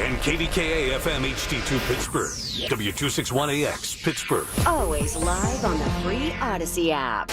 and KDKA-FM HD2 Pittsburgh, W261AX Pittsburgh. Always live on the free Odyssey app.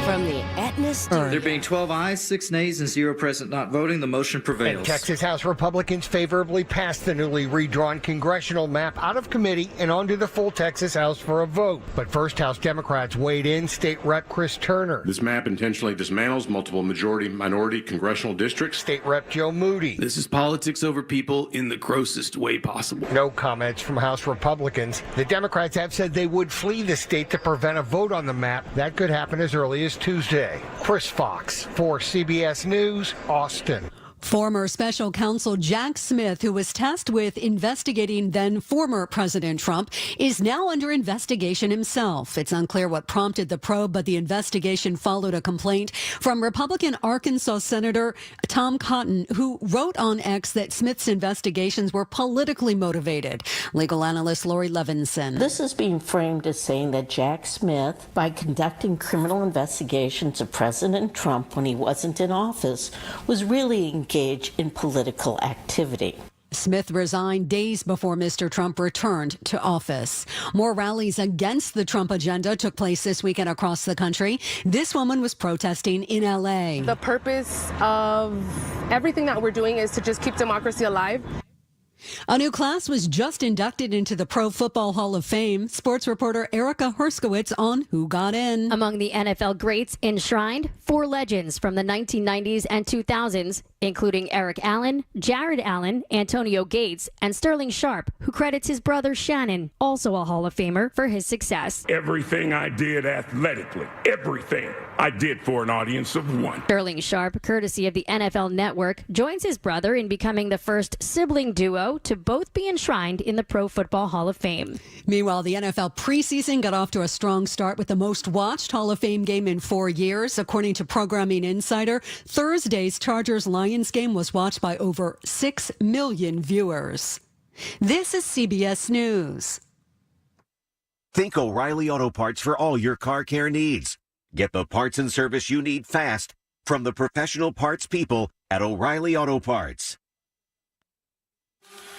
From the Aetna Studio. There being 12 ayes, 6 nays, and 0 present not voting, the motion prevails. And Texas House Republicans favorably passed the newly redrawn congressional map out of committee and onto the full Texas House for a vote. But first House Democrats weighed in. State Rep Chris Turner. This map intentionally dismantles multiple majority-minority congressional districts. State Rep Joe Moody. This is politics over people in the grossest way possible. No comments from House Republicans. The Democrats have said they would flee the state to prevent a vote on the map. That could happen as early as Tuesday. Chris Fox for CBS News, Austin. Former special counsel Jack Smith, who was tasked with investigating then former President Trump, is now under investigation himself. It's unclear what prompted the probe, but the investigation followed a complaint from Republican Arkansas Senator Tom Cotton, who wrote on X that Smith's investigations were politically motivated. Legal analyst Lori Levinson. This is being framed as saying that Jack Smith, by conducting criminal investigations of President Trump when he wasn't in office, was really engaged in political activity. Smith resigned days before Mr. Trump returned to office. More rallies against the Trump agenda took place this weekend across the country. This woman was protesting in L.A. The purpose of everything that we're doing is to just keep democracy alive. A new class was just inducted into the Pro Football Hall of Fame. Sports reporter Erica Herskowitz on who got in. Among the NFL greats enshrined, 4 legends from the 1990s and 2000s, including Eric Allen, Jared Allen, Antonio Gates, and Sterling Sharp, who credits his brother Shannon, also a Hall of Famer, for his success. Everything I did athletically, everything I did for an audience of one. Sterling Sharp, courtesy of the NFL Network, joins his brother in becoming the first sibling duo to both be enshrined in the Pro Football Hall of Fame. Meanwhile, the NFL preseason got off to a strong start with the most watched Hall of Fame game in 4 years. According to Programming Insider, Thursday's Chargers-Lions game was watched by over 6 million viewers. This is CBS News. Think O'Reilly Auto Parts for all your car care needs. Get the parts and service you need fast from the professional parts people at O'Reilly Auto Parts.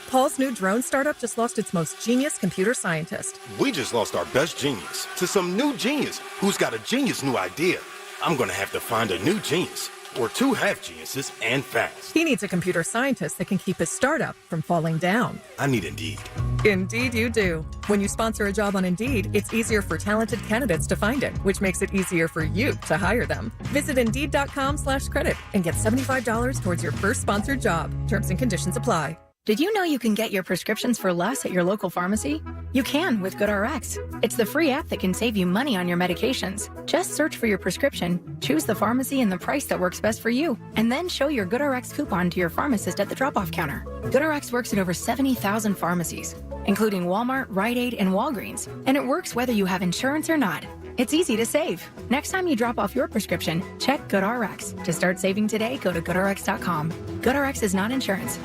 Paul's new drone startup just lost its most genius computer scientist. We just lost our best genius to some new genius who's got a genius new idea. I'm going to have to find a new genius, or 2 half geniuses, and fast. He needs a computer scientist that can keep his startup from falling down. I need Indeed. Indeed you do. When you sponsor a job on Indeed, it's easier for talented candidates to find it, which makes it easier for you to hire them. Visit Indeed.com/credit and get $75 towards your first sponsored job. Terms and conditions apply. Did you know you can get your prescriptions for less at your local pharmacy? You can with GoodRx. It's the free app that can save you money on your medications. Just search for your prescription, choose the pharmacy and the price that works best for you, and then show your GoodRx coupon to your pharmacist at the drop-off counter. GoodRx works at over 70,000 pharmacies, including Walmart, Rite Aid, and Walgreens, and it works whether you have insurance or not. It's easy to save. Next time you drop off your prescription, check GoodRx. To start saving today, go to GoodRx.com. GoodRx is not insurance.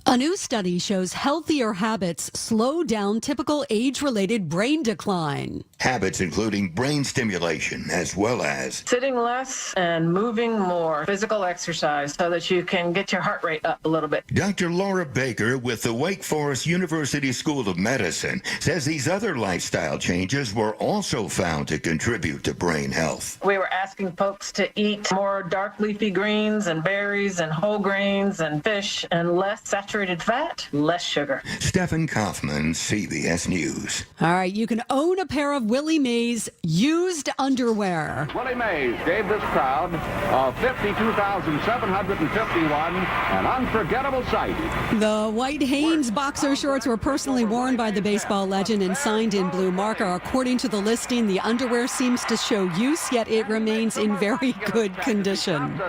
A new study shows healthier habits slow down typical age-related brain decline. Habits including brain stimulation as well as sitting less and moving more, physical exercise so that you can get your heart rate up a little bit. Dr. Laura Baker with the Wake Forest University School of Medicine says these other lifestyle changes were also found to contribute to brain health. We were asking folks to eat more dark leafy greens and berries and whole grains and fish and less saturated fat, less sugar. Stephen Kaufman, CBS News. All right, you can own a pair of Willie Mays used underwear. Willie Mays gave this crowd of 52,751 an unforgettable sight. The white Hanes boxer shorts were personally worn by the baseball legend and signed in blue marker. According to the listing, the underwear seems to show use, yet it remains in very good condition.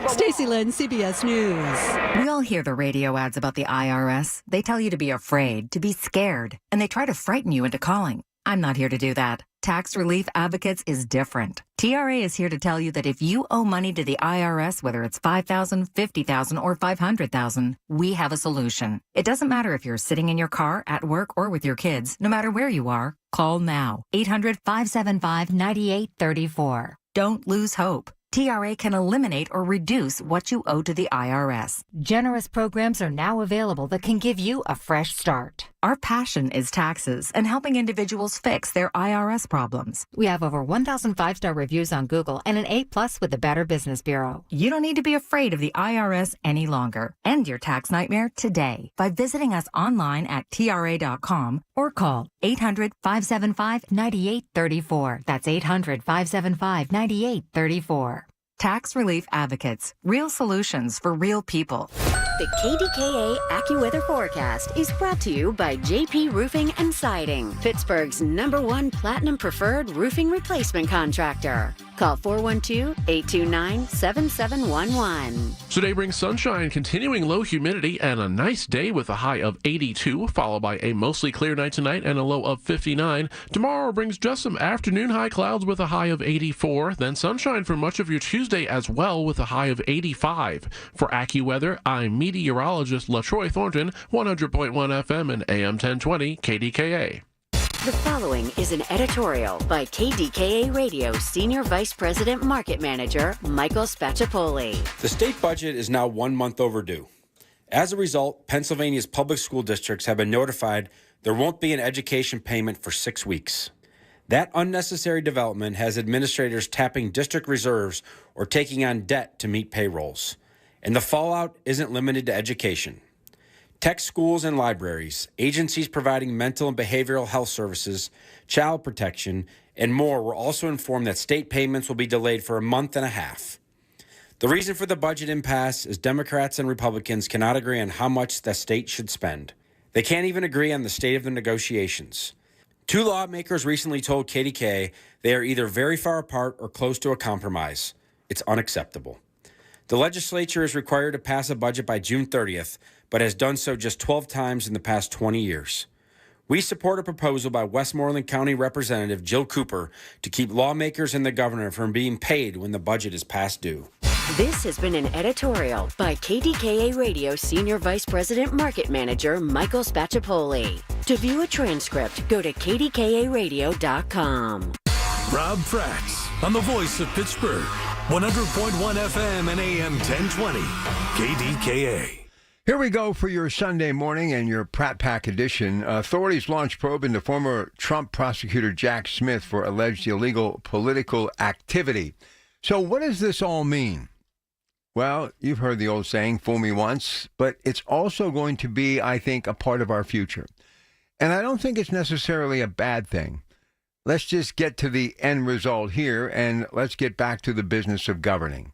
Stacey Lynn, CBS News. We all hear the radio ads about the IRS. They tell you to be afraid, to be scared, and they try to frighten you into calling. I'm not here to do that. Tax Relief Advocates is different. TRA is here to tell you that if you owe money to the IRS, whether it's $5,000, $50,000, or $500,000, we have a solution. It doesn't matter if you're sitting in your car, at work, or with your kids. No matter where you are, call now. 800-575-9834. Don't lose hope. TRA can eliminate or reduce what you owe to the IRS. Generous programs are now available that can give you a fresh start. Our passion is taxes and helping individuals fix their IRS problems. We have over 1,000 5-star reviews on Google and an A+ with the Better Business Bureau. You don't need to be afraid of the IRS any longer. End your tax nightmare today by visiting us online at TRA.com or call 800-575-9834. That's 800-575-9834. Tax Relief Advocates. Real solutions for real people. The KDKA AccuWeather forecast is brought to you by JP Roofing and Siding, Pittsburgh's #1 Platinum Preferred Roofing Replacement Contractor. Call 412-829-7711. Today brings sunshine, continuing low humidity, and a nice day with a high of 82, followed by a mostly clear night tonight and a low of 59. Tomorrow brings just some afternoon high clouds with a high of 84, then sunshine for much of your Tuesday as well with a high of 85. For AccuWeather, I'm meteorologist LaTroy Thornton, 100.1 FM and AM 1020 KDKA. The following is an editorial by KDKA Radio Senior Vice President Market Manager Michael Spacciapoli. The state budget is now 1 month overdue. As a result, Pennsylvania's public school districts have been notified there won't be an education payment for 6 weeks. That unnecessary development has administrators tapping district reserves or taking on debt to meet payrolls. And the fallout isn't limited to education. Tech schools and libraries, agencies providing mental and behavioral health services, child protection, and more were also informed that state payments will be delayed for a month and a half. The reason for the budget impasse is Democrats and Republicans cannot agree on how much the state should spend. They can't even agree on the state of the negotiations. 2 lawmakers recently told KDKA they are either very far apart or close to a compromise. It's unacceptable. The legislature is required to pass a budget by June 30th, but has done so just 12 times in the past 20 years. We support a proposal by Westmoreland County Representative Jill Cooper to keep lawmakers and the governor from being paid when the budget is past due. This has been an editorial by KDKA Radio Senior Vice President Market Manager Michael Spacciapoli. To view a transcript, go to KDKARadio.com. Rob Frax on the voice of Pittsburgh, 100.1 FM and AM 1020, KDKA. Here we go for your Sunday morning and your Pratt Pack edition. Authorities launch probe into former Trump prosecutor Jack Smith for alleged illegal political activity. So what does this all mean? Well, you've heard the old saying, fool me once, but it's also going to be, I think, a part of our future. And I don't think it's necessarily a bad thing. Let's just get to the end result here, and let's get back to the business of governing.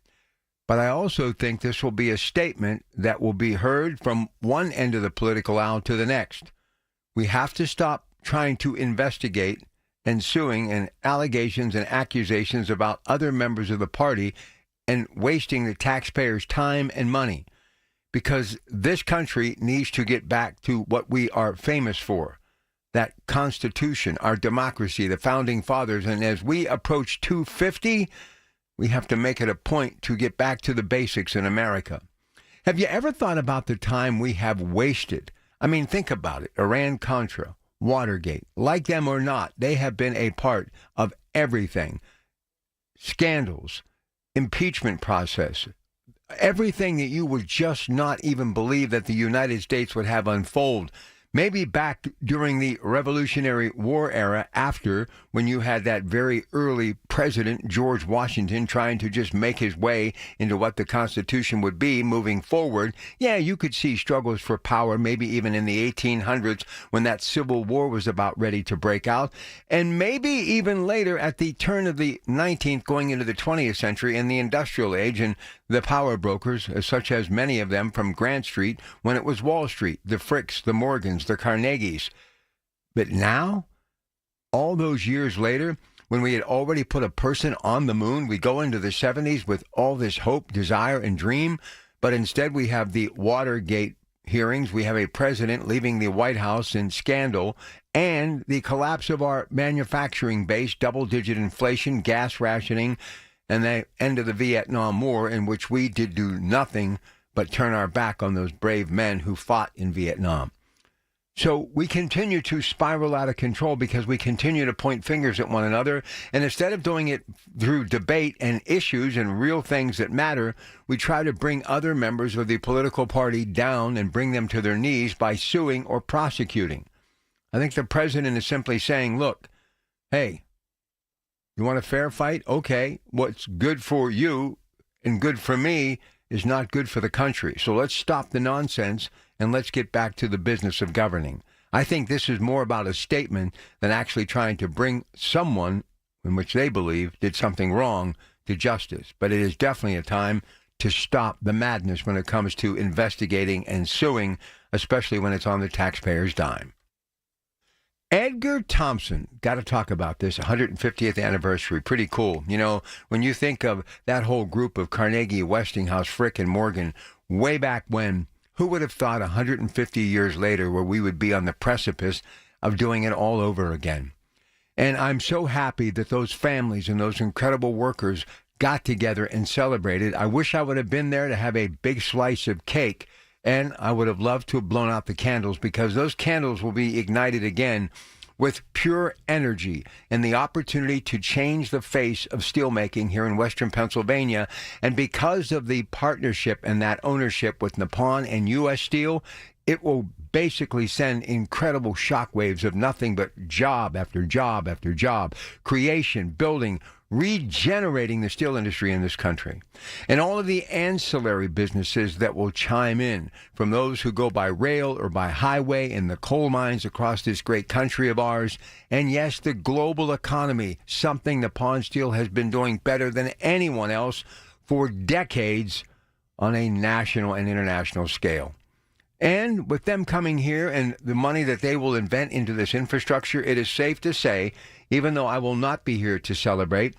But I also think this will be a statement that will be heard from one end of the political aisle to the next. We have to stop trying to investigate and suing and allegations and accusations about other members of the party and wasting the taxpayers' time and money, because this country needs to get back to what we are famous for, that Constitution, our democracy, the Founding Fathers. And as we approach 250, we have to make it a point to get back to the basics in America. Have you ever thought about the time we have wasted? I mean, think about it. Iran-Contra, Watergate, like them or not, they have been a part of everything. Scandals, impeachment process, everything that you would just not even believe that the United States would have unfold. Maybe back during the Revolutionary War era, after, when you had that very early President George Washington trying to just make his way into what the Constitution would be moving forward. Yeah, you could see struggles for power, maybe even in the 1800s when that Civil War was about ready to break out. And maybe even later at the turn of the 19th, going into the 20th century in the Industrial Age and the power brokers, such as many of them from Grant Street, when it was Wall Street, the Fricks, the Morgans, the Carnegies. But now, all those years later, when we had already put a person on the moon, we go into the 70s with all this hope, desire, and dream, but instead we have the Watergate hearings, we have a president leaving the White House in scandal, and the collapse of our manufacturing base, double-digit inflation, gas rationing, and the end of the Vietnam War, in which we did do nothing but turn our back on those brave men who fought in Vietnam. So we continue to spiral out of control because we continue to point fingers at one another. And instead of doing it through debate and issues and real things that matter, we try to bring other members of the political party down and bring them to their knees by suing or prosecuting. I think the president is simply saying, look, hey, you want a fair fight? Okay, what's good for you and good for me is not good for the country. So let's stop the nonsense and let's get back to the business of governing. I think this is more about a statement than actually trying to bring someone in which they believe did something wrong to justice. But it is definitely a time to stop the madness when it comes to investigating and suing, especially when it's on the taxpayer's dime. Edgar Thompson, got to talk about this, 150th anniversary, pretty cool. You know, when you think of that whole group of Carnegie, Westinghouse, Frick, and Morgan, way back when, who would have thought 150 years later where we would be on the precipice of doing it all over again? And I'm so happy that those families and those incredible workers got together and celebrated. I wish I would have been there to have a big slice of cake. And I would have loved to have blown out the candles because those candles will be ignited again with pure energy and the opportunity to change the face of steelmaking here in Western Pennsylvania. And because of the partnership and that ownership with Nippon and U.S. Steel, it will basically send incredible shockwaves of nothing but job after job after job, creation, building, regenerating the steel industry in this country. And all of the ancillary businesses that will chime in, from those who go by rail or by highway in the coal mines across this great country of ours. And yes, the global economy, something Nippon Steel has been doing better than anyone else for decades on a national and international scale. And with them coming here and the money that they will invent into this infrastructure, it is safe to say, even though I will not be here to celebrate,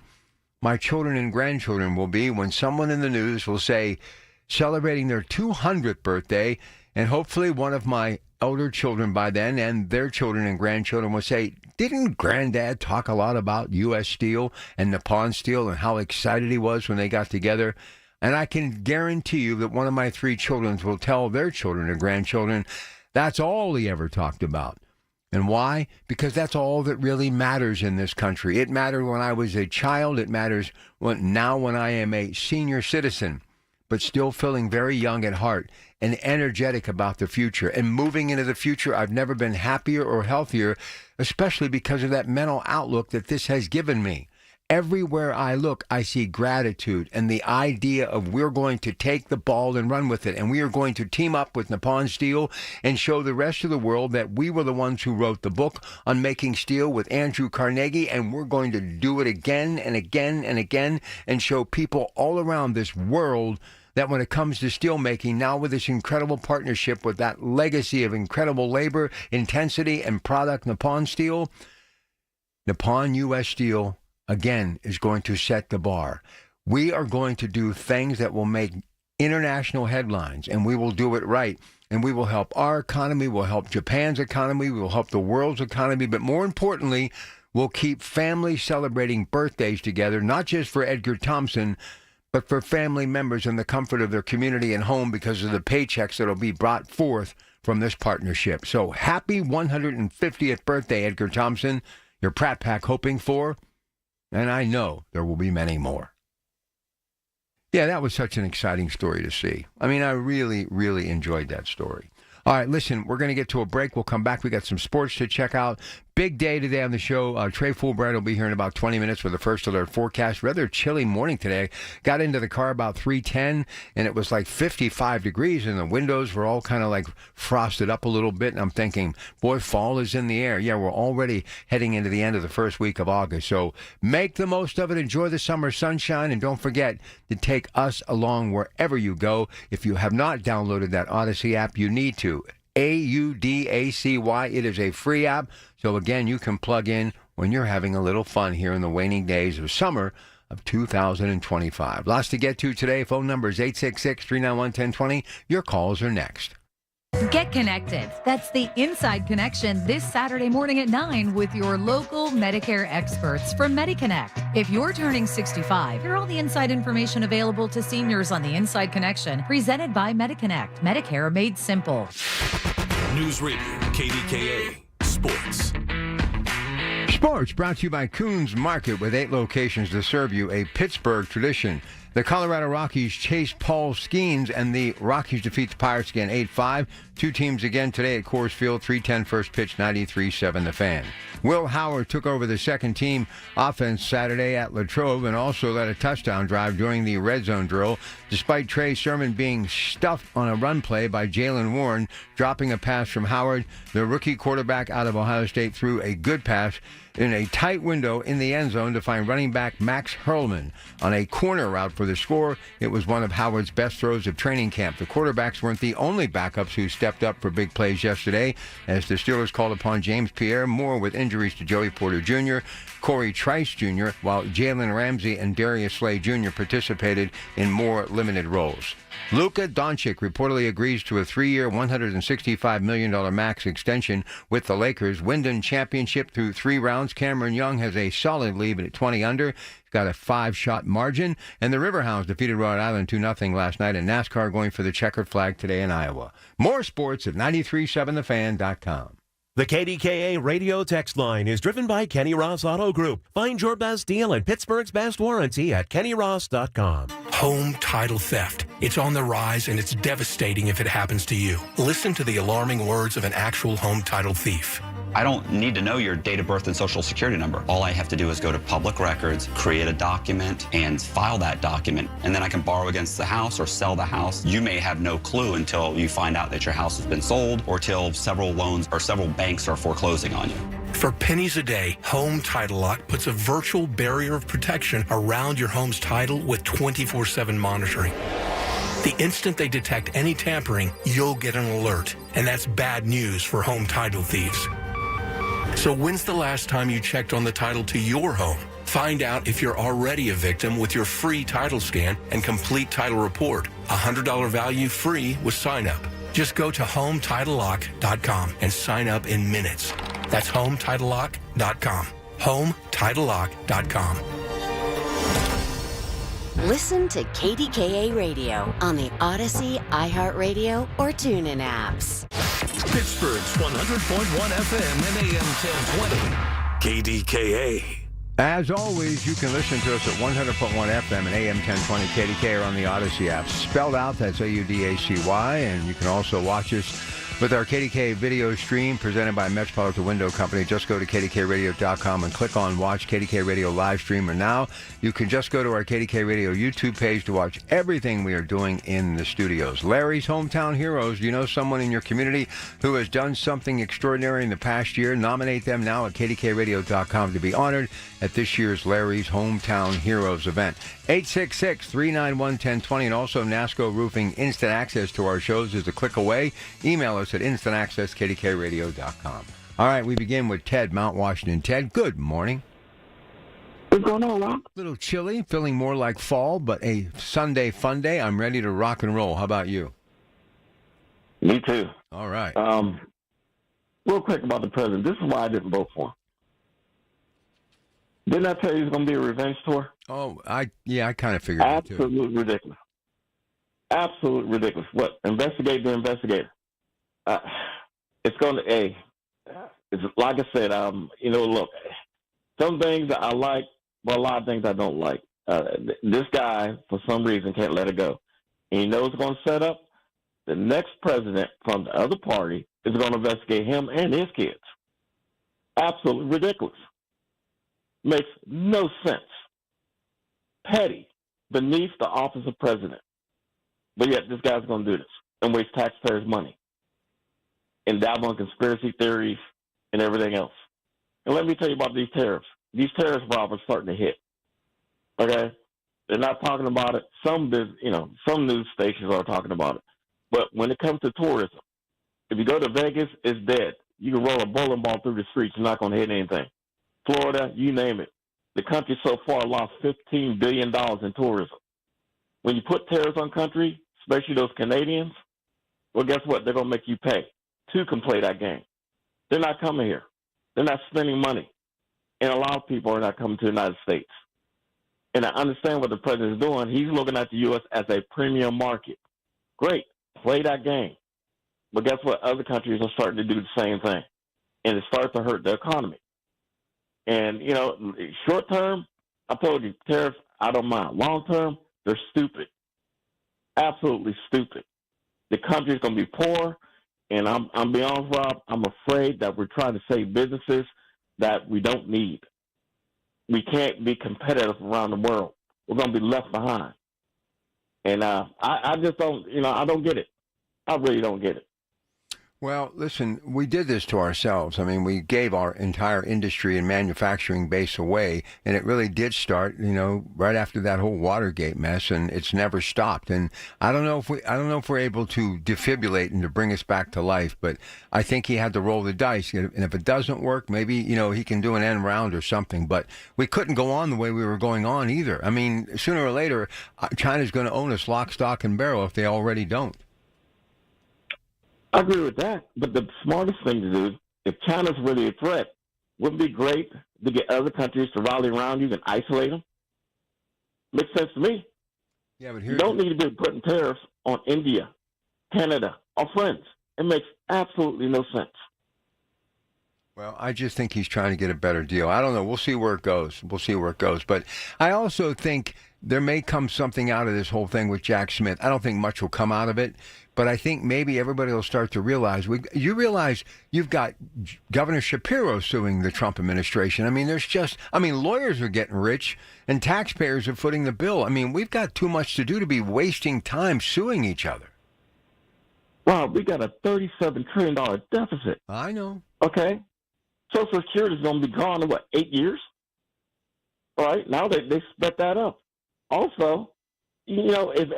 my children and grandchildren will be when someone in the news will say, celebrating their 200th birthday, and hopefully one of my elder children by then and their children and grandchildren will say, didn't Granddad talk a lot about U.S. Steel and Nippon Steel and how excited he was when they got together? And I can guarantee you that one of my 3 children will tell their children and grandchildren that's all he ever talked about. And why? Because that's all that really matters in this country. It mattered when I was a child. It matters now when I am a senior citizen, but still feeling very young at heart and energetic about the future. And moving into the future, I've never been happier or healthier, especially because of that mental outlook that this has given me. Everywhere I look, I see gratitude and the idea of we're going to take the ball and run with it. And we are going to team up with Nippon Steel and show the rest of the world that we were the ones who wrote the book on making steel with Andrew Carnegie. And we're going to do it again and again and again and show people all around this world that when it comes to steelmaking, now with this incredible partnership with that legacy of incredible labor, intensity, and product, Nippon Steel, Nippon U.S. Steel, again, is going to set the bar. We are going to do things that will make international headlines, and we will do it right. And we will help our economy, we'll help Japan's economy, we will help the world's economy, but more importantly, we'll keep families celebrating birthdays together, not just for Edgar Thompson, but for family members in the comfort of their community and home because of the paychecks that will be brought forth from this partnership. So happy 150th birthday, Edgar Thompson. Your Pratt Pack hoping for, and I know there will be many more. Yeah, that was such an exciting story to see. I mean, I really, really enjoyed that story. All right, listen, we're going to get to a break. We'll come back. We got some sports to check out. Big day today on the show. Trey Fulbright will be here in about 20 minutes with the first alert forecast. Rather chilly morning today. Got into the car about 3:10, and it was like 55 degrees, and the windows were all kind of like frosted up a little bit. And I'm thinking, boy, fall is in the air. Yeah, we're already heading into the end of the first week of August. So make the most of it. Enjoy the summer sunshine, and don't forget to take us along wherever you go. If you have not downloaded that Odyssey app, you need to. AUDACY. It is a free app. So again, you can plug in when you're having a little fun here in the waning days of summer of 2025. Lots to get to today. Phone number is 866-391-1020. Your calls are next. Get connected. That's the Inside Connection this Saturday morning at 9 with your local Medicare experts from MediConnect. If you're turning 65, hear all the inside information available to seniors on the Inside Connection, presented by MediConnect. Medicare made simple. News Radio, KDKA Sports. Sports brought to you by Coons Market with 8 locations to serve you, a Pittsburgh tradition. The Colorado Rockies chase Paul Skeens, and the Rockies defeat the Pirates again 8-5. 2 teams again today at Coors Field, 3:10 first pitch, 93-7 the Fan. Will Howard took over the second team offense Saturday at Latrobe and also led a touchdown drive during the red zone drill, despite Trey Sermon being stuffed on a run play by Jalen Warren, dropping a pass from Howard. The rookie quarterback out of Ohio State threw a good pass in a tight window in the end zone to find running back Max Hurlman on a corner route for the score. It was one of Howard's best throws of training camp. The quarterbacks weren't the only backups who stepped up for big plays yesterday, as the Steelers called upon James Pierre-Moore with injuries to Joey Porter Jr., Corey Trice Jr., while Jalen Ramsey and Darius Slay Jr. participated in more limited roles. Luka Doncic reportedly agrees to a 3-year, $165 million max extension with the Lakers. Wyndham Championship through 3 rounds. Cameron Young has a solid lead at 20 under. He's got a 5-shot margin. And the Riverhounds defeated Rhode Island 2-0 last night. And NASCAR going for the checkered flag today in Iowa. More sports at 937thefan.com. The KDKA radio text line is driven by Kenny Ross Auto Group. Find your best deal and Pittsburgh's best warranty at kennyross.com. Home title theft. It's on the rise, and it's devastating if it happens to you. Listen to the alarming words of an actual home title thief. I don't need to know your date of birth and social security number. All I have to do is go to public records, create a document, and file that document. And then I can borrow against the house or sell the house. You may have no clue until you find out that your house has been sold or till several loans or several banks are foreclosing on you. For pennies a day, Home Title Lock puts a virtual barrier of protection around your home's title with 24/7 monitoring. The instant they detect any tampering, you'll get an alert. And that's bad news for home title thieves. So when's the last time you checked on the title to your home? Find out if you're already a victim with your free title scan and complete title report. $100 value free with sign up. Just go to HomeTitleLock.com and sign up in minutes. That's HomeTitleLock.com. HomeTitleLock.com. Listen to KDKA Radio on the Odyssey, iHeartRadio, or TuneIn apps. Pittsburgh's 100.1 FM and AM 1020. KDKA. As always, you can listen to us at 100.1 FM and AM 1020 KDKA or on the Odyssey app. Spelled out, that's AUDACY. And you can also watch us with our KDK video stream presented by Metropolitan Window Company. Just go to KDKRadio.com and click on Watch KDK Radio Live Stream. Or now, you can just go to our KDK Radio YouTube page to watch everything we are doing in the studios. Larry's Hometown Heroes. Do you know someone in your community who has done something extraordinary in the past year? Nominate them now at KDKRadio.com to be honored at this year's Larry's Hometown Heroes event. 866-391-1020, and also NASCO Roofing. Instant access to our shows is a click away. Email us at instantaccess@kdkradio.com. All right, we begin with Ted, Mount Washington. Ted, good morning. What's going on, Rock? A little chilly, feeling more like fall, but a Sunday fun day. I'm ready to rock and roll. How about you? Me too. All right. Real quick about the president. This is why I didn't vote for him. Didn't I tell you it's going to be a revenge tour? Oh, I kind of figured that too. Absolutely ridiculous. Absolutely ridiculous. What? Investigate the investigator. It's going to, it's like I said, look, some things I like, but a lot of things I don't like. This guy, for some reason, can't let it go. And he knows it's going to set up. The next president from the other party is going to investigate him and his kids. Absolutely ridiculous. Makes no sense. Petty, beneath the office of president. But yet this guy's going to do this and waste taxpayers' money and dabble in conspiracy theories and everything else. And let me tell you about these tariffs. These tariffs, Rob, are starting to hit. Okay? They're not talking about it. Some news stations are talking about it. But when it comes to tourism, if you go to Vegas, it's dead. You can roll a bowling ball through the streets. You're not going to hit anything. Florida, you name it. The country so far lost $15 billion in tourism. When you put tariffs on country, especially those Canadians, well, guess what? They're going to make you pay to come play that game. They're not coming here. They're not spending money. And a lot of people are not coming to the United States. And I understand what the president is doing. He's looking at the U.S. as a premium market. Great. Play that game. But guess what? Other countries are starting to do the same thing, and it starts to hurt the economy. And, short term, I told you, tariffs, I don't mind. Long term, they're stupid. Absolutely stupid. The country's going to be poor, and I'm be honest, Rob, I'm afraid that we're trying to save businesses that we don't need. We can't be competitive around the world. We're going to be left behind. And I just don't, I don't get it. I really don't get it. Well, listen, we did this to ourselves. I mean, we gave our entire industry and manufacturing base away, and it really did start, right after that whole Watergate mess, and it's never stopped. And I don't know if we're able to defibrillate and to bring us back to life, but I think he had to roll the dice. And if it doesn't work, maybe, he can do an end round or something. But we couldn't go on the way we were going on either. I mean, sooner or later, China's going to own us lock, stock, and barrel if they already don't. I agree with that, but the smartest thing to do, if China's really a threat, wouldn't it be great to get other countries to rally around you and isolate them? Makes sense to me. Yeah, but you don't need to be putting tariffs on India, Canada, our friends. It makes absolutely no sense. Well, I just think he's trying to get a better deal. I don't know. We'll see where it goes. But I also think there may come something out of this whole thing with Jack Smith. I don't think much will come out of it, but I think maybe everybody will start to realize. You realize you've got Governor Shapiro suing the Trump administration. I mean, lawyers are getting rich and taxpayers are footing the bill. I mean, we've got too much to do to be wasting time suing each other. Wow, we got a $37 trillion deficit. I know. Okay. Social Security is going to be gone in, 8 years? All right, now they split that up. Also, if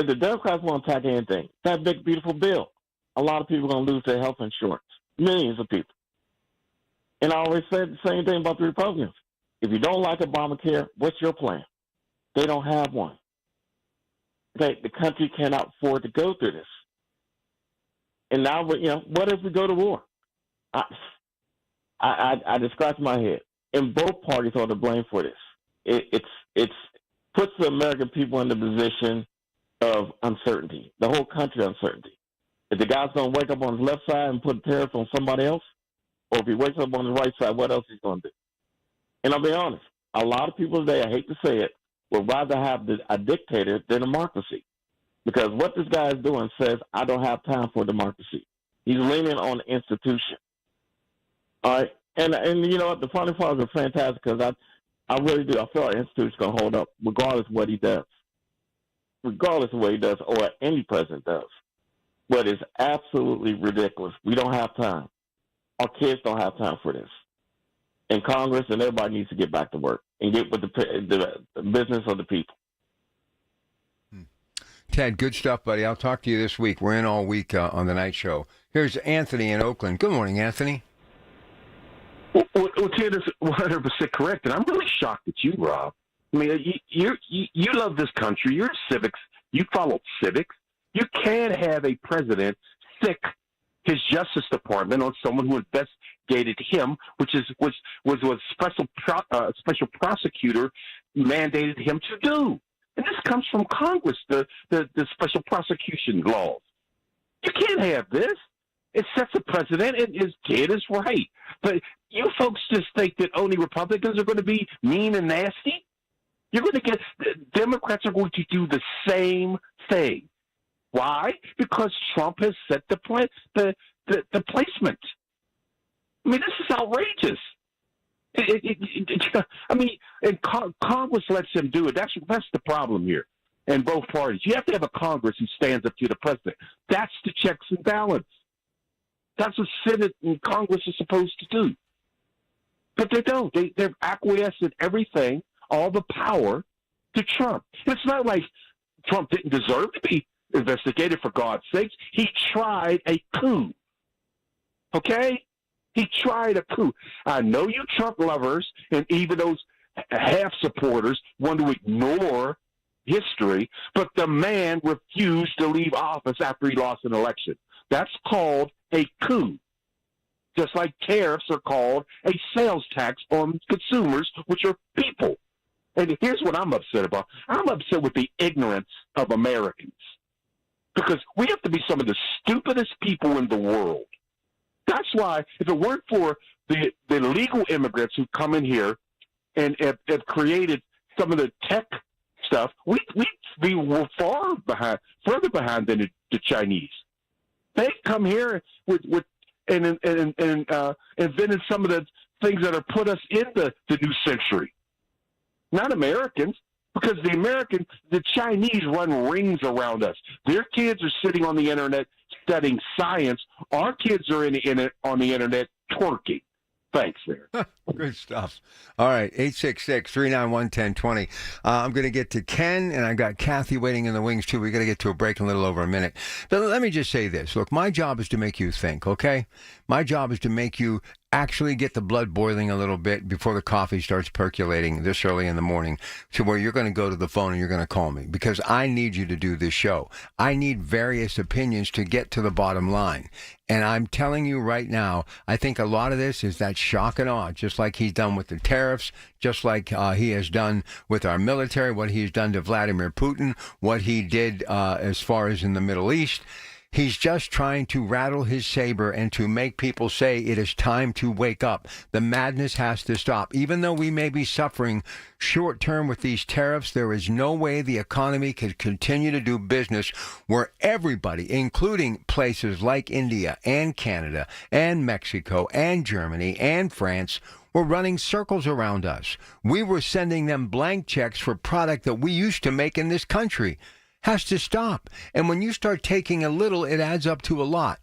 the Democrats want to attack anything, that big, beautiful bill, a lot of people are going to lose their health insurance, millions of people. And I always said the same thing about the Republicans. If you don't like Obamacare, what's your plan? They don't have one. Okay, the country cannot afford to go through this. And now, what if we go to war? I just scratch my head. And both parties are to blame for this. It's puts the American people in the position of uncertainty, the whole country uncertainty. If the guy's going to wake up on his left side and put tariffs on somebody else, or if he wakes up on the right side, what else he's going to do? And I'll be honest, a lot of people today, I hate to say it, would rather have a dictator than a democracy. Because what this guy is doing says, I don't have time for democracy. He's leaning on the institution. All right? And you know what? The founding fathers are fantastic because I really do. I feel our institution's going to hold up regardless of what he does. Regardless of what he does or what any president does. But it's absolutely ridiculous. We don't have time. Our kids don't have time for this. And Congress and everybody needs to get back to work and get with the business of the people. Ted, good stuff, buddy. I'll talk to you this week. We're in all week on the night show. Here's Anthony in Oakland. Good morning, Anthony. Well, Ted is 100% correct, and I'm really shocked at you, Rob. I mean, you love this country. You're civics. You follow civics. You can't have a president sick his Justice Department on someone who investigated him, which was what special prosecutor mandated him to do. And this comes from Congress, the special prosecution laws. You can't have this. It sets a precedent. Ted is right. But you folks just think that only Republicans are going to be mean and nasty? You're going to get Democrats are going to do the same thing. Why? Because Trump has set the placement. I mean, this is outrageous. I mean, and Congress lets him do it. That's the problem here. In both parties, you have to have a Congress who stands up to the president. That's the checks and balance. That's what Senate and Congress are supposed to do. But they don't. They've acquiesced in everything, all the power, to Trump. It's not like Trump didn't deserve to be investigated, for God's sakes. He tried a coup. Okay? He tried a coup. I know you Trump lovers and even those half supporters want to ignore history, but the man refused to leave office after he lost an election. That's called a coup. Just like tariffs are called a sales tax on consumers, which are people. And here's what I'm upset about. I'm upset with the ignorance of Americans. because we have to be some of the stupidest people in the world. That's why, if it weren't for the illegal immigrants who come in here and have created some of the tech stuff, we were further behind than the Chinese. They come here with invented some of the things that are put us in the new century. Not Americans, because the Chinese run rings around us. Their kids are sitting on the internet studying science. Our kids are on the internet twerking. Thanks, there. Good stuff. All right, 866-391-1020. I'm going to get to Ken, and I've got Kathy waiting in the wings, too. We're going to get to a break in a little over a minute. But let me just say this. Look, my job is to make you think, okay? My job is to make you actually get the blood boiling a little bit before the coffee starts percolating this early in the morning, to where you're going to go to the phone and you're going to call me, because I need you to do this show. I need various opinions to get to the bottom line. And I'm telling you right now, I think a lot of this is that shock and awe, just like he's done with the tariffs, just like he has done with our military, what he's done to Vladimir Putin, what he did as far as in the Middle East. He's just trying to rattle his saber and to make people say it is time to wake up. The madness has to stop. Even though we may be suffering short term with these tariffs, there is no way the economy could continue to do business where everybody, including places like India and Canada and Mexico and Germany and France, were running circles around us. We were sending them blank checks for product that we used to make in this country. Has to stop. And when you start taking a little, it adds up to a lot.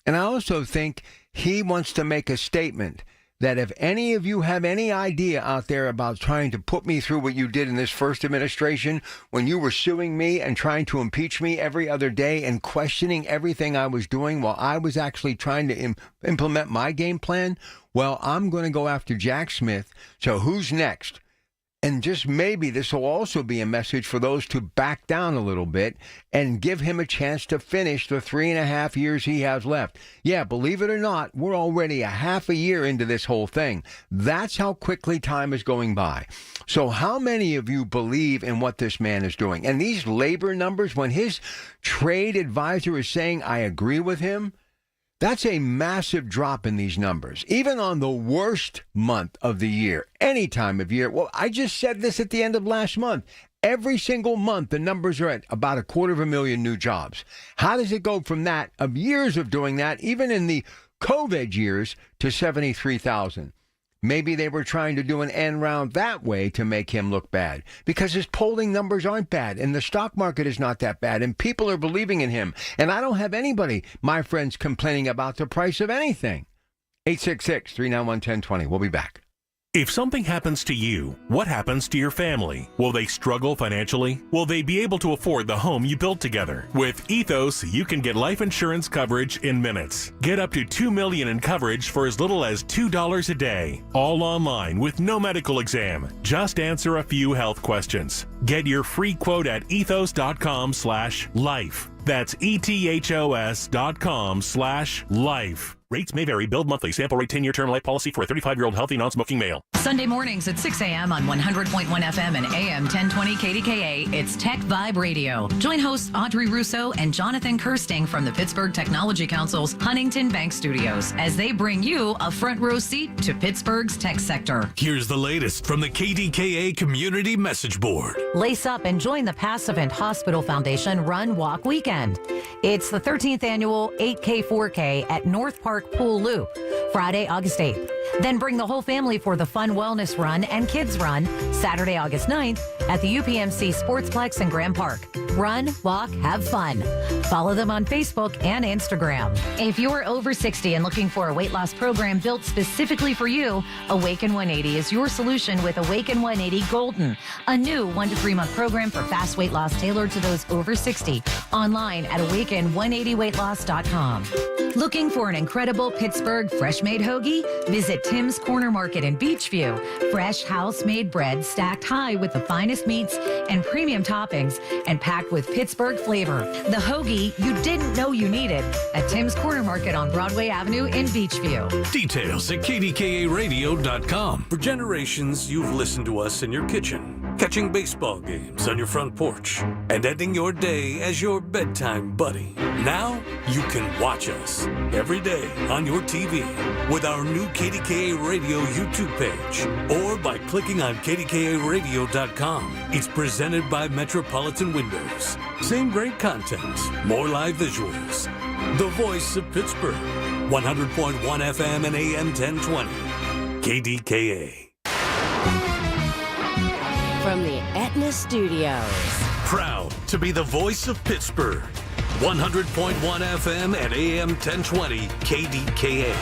And I also think he wants to make a statement that if any of you have any idea out there about trying to put me through what you did in this first administration, when you were suing me and trying to impeach me every other day and questioning everything I was doing while I was actually trying to implement my game plan, well, I'm going to go after Jack Smith. So who's next? And just maybe this will also be a message for those to back down a little bit and give him a chance to finish the 3.5 years he has left. Yeah, believe it or not, we're already a half a year into this whole thing. That's how quickly time is going by. So how many of you believe in what this man is doing? And these labor numbers, when his trade advisor is saying, I agree with him, that's a massive drop in these numbers, even on the worst month of the year, any time of year. Well, I just said this at the end of last month. Every single month, the numbers are at about 250,000 new jobs. How does it go from that, of years of doing that, even in the COVID years, to 73,000? Maybe they were trying to do an end round that way to make him look bad, because his polling numbers aren't bad and the stock market is not that bad and people are believing in him. And I don't have anybody, my friends, complaining about the price of anything. 866-391-1020. We'll be back. If something happens to you, what happens to your family? Will they struggle financially? Will they be able to afford the home you built together? With Ethos, you can get life insurance coverage in minutes. Get up to $2 million in coverage for as little as $2 a day. All online with no medical exam. Just answer a few health questions. Get your free quote at ethos.com/life. That's ethos.com/life. Rates may vary. Billed monthly. Sample rate 10-year term life policy for a 35-year-old healthy non-smoking male. Sunday mornings at 6 a.m. on 100.1 FM and AM 1020 KDKA, it's Tech Vibe Radio. Join hosts Audrey Russo and Jonathan Kirsting from the Pittsburgh Technology Council's Huntington Bank Studios as they bring you a front row seat to Pittsburgh's tech sector. Here's the latest from the KDKA Community Message Board. Lace up and join the Passavant Hospital Foundation Run Walk Weekend. It's the 13th annual 8K 4K at North Park Pool Loop, Friday, August 8th. Then bring the whole family for the Fun Wellness Run and Kids Run, Saturday, August 9th at the UPMC Sportsplex in Graham Park. Run, walk, have fun. Follow them on Facebook and Instagram. If you're over 60 and looking for a weight loss program built specifically for you, Awaken 180 is your solution with Awaken 180 Golden, a new 1 to 3 month program for fast weight loss tailored to those over 60. Online at awaken180weightloss.com. Looking for an incredible Pittsburgh fresh-made hoagie? Visit Tim's Corner Market in Beachview. Fresh house-made bread stacked high with the finest meats and premium toppings and packed with Pittsburgh flavor. The hoagie you didn't know you needed at Tim's Corner Market on Broadway Avenue in Beachview. Details at kdkaradio.com. For generations, you've listened to us in your kitchen. catching baseball games on your front porch, and ending your day as your bedtime buddy. Now you can watch us every day on your TV with our new KDKA Radio YouTube page or by clicking on KDKARadio.com. It's presented by Metropolitan Windows. Same great content, more live visuals. The voice of Pittsburgh, 100.1 FM and AM 1020. KDKA. From the Aetna Studios. Proud to be the voice of Pittsburgh. 100.1 FM and AM 1020 KDKA.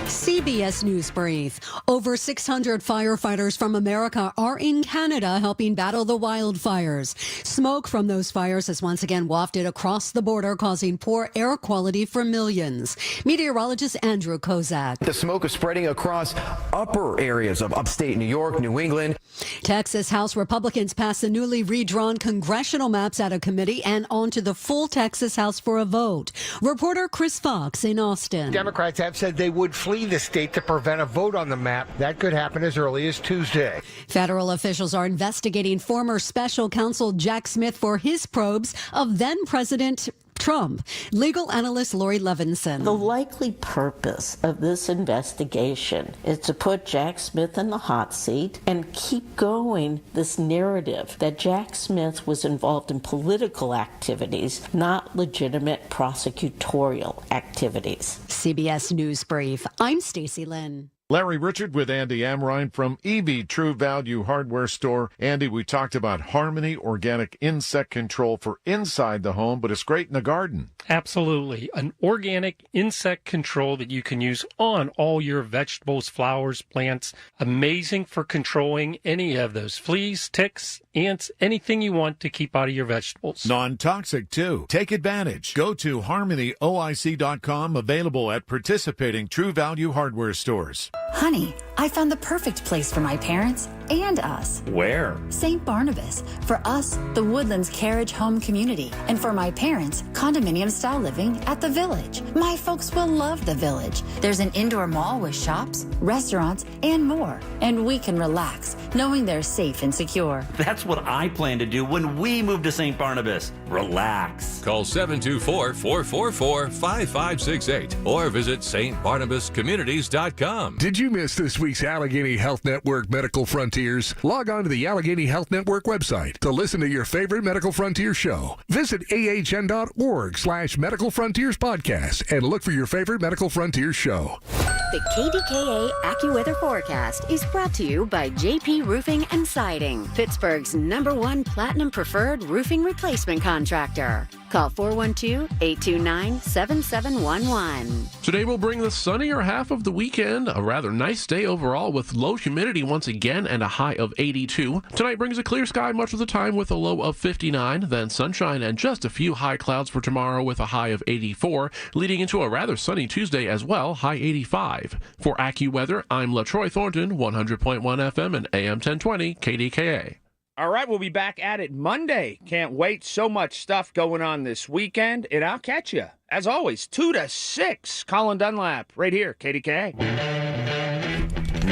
CBS News Brief. Over 600 firefighters from America are in Canada helping battle the wildfires. Smoke from those fires has once again wafted across the border, causing poor air quality for millions. Meteorologist Andrew Kozak. The smoke is spreading across upper areas of upstate New York, New England. Texas House Republicans passed the newly redrawn congressional maps out of committee and onto the full Texas House for a vote. Reporter Chris Fox in Austin. Democrats have said they would flee the state to prevent a vote on the map. That could happen as early as Tuesday. Federal officials are investigating former special counsel Jack Smith for his probes of then President Trump. Legal analyst Lori Levinson. The likely purpose of this investigation is to put Jack Smith in the hot seat and keep going this narrative that Jack Smith was involved in political activities, not legitimate prosecutorial activities. CBS News Brief. I'm Stacey Lynn. Larry Richard with Andy Amrine from EV True Value Hardware Store. Andy, we talked about Harmony Organic Insect Control for inside the home, but it's great in the garden. Absolutely. An organic insect control that you can use on all your vegetables, flowers, plants. Amazing for controlling any of those fleas, ticks, ants, anything you want to keep out of your vegetables. Non-toxic, too. Take advantage. Go to harmonyoic.com, available at participating True Value Hardware stores. Honey, I found the perfect place for my parents and us. Where? St. Barnabas. For us, the Woodlands Carriage Home Community. And for my parents, condominium-style living at the Village. My folks will love the Village. There's an indoor mall with shops, restaurants, and more. And we can relax, knowing they're safe and secure. That's what I plan to do when we move to St. Barnabas. Relax. Call 724-444-5568 or visit stbarnabascommunities.com. Did you miss this week's Allegheny Health Network Medical Frontiers? Log on to the Allegheny Health Network website to listen to your favorite Medical Frontier show. Visit ahn.org/Medical Frontiers podcast and look for your favorite Medical Frontiers show. The KDKA AccuWeather forecast is brought to you by JP Roofing and Siding, Pittsburgh's #1 Platinum Preferred Roofing Replacement Contractor. Call 412-829-7711. Today will bring the sunnier half of the weekend, a rather nice day overall with low humidity once again and a high of 82. Tonight brings a clear sky much of the time with a low of 59, then sunshine and just a few high clouds for tomorrow with a high of 84, leading into a rather sunny Tuesday as well, high 85. For AccuWeather, I'm LaTroy Thornton, 100.1 FM and AM 1020 KDKA. All right, we'll be back at it Monday. Can't wait. So much stuff going on this weekend, and I'll catch you, as always, 2 to 6. Colin Dunlap, right here, KDKA.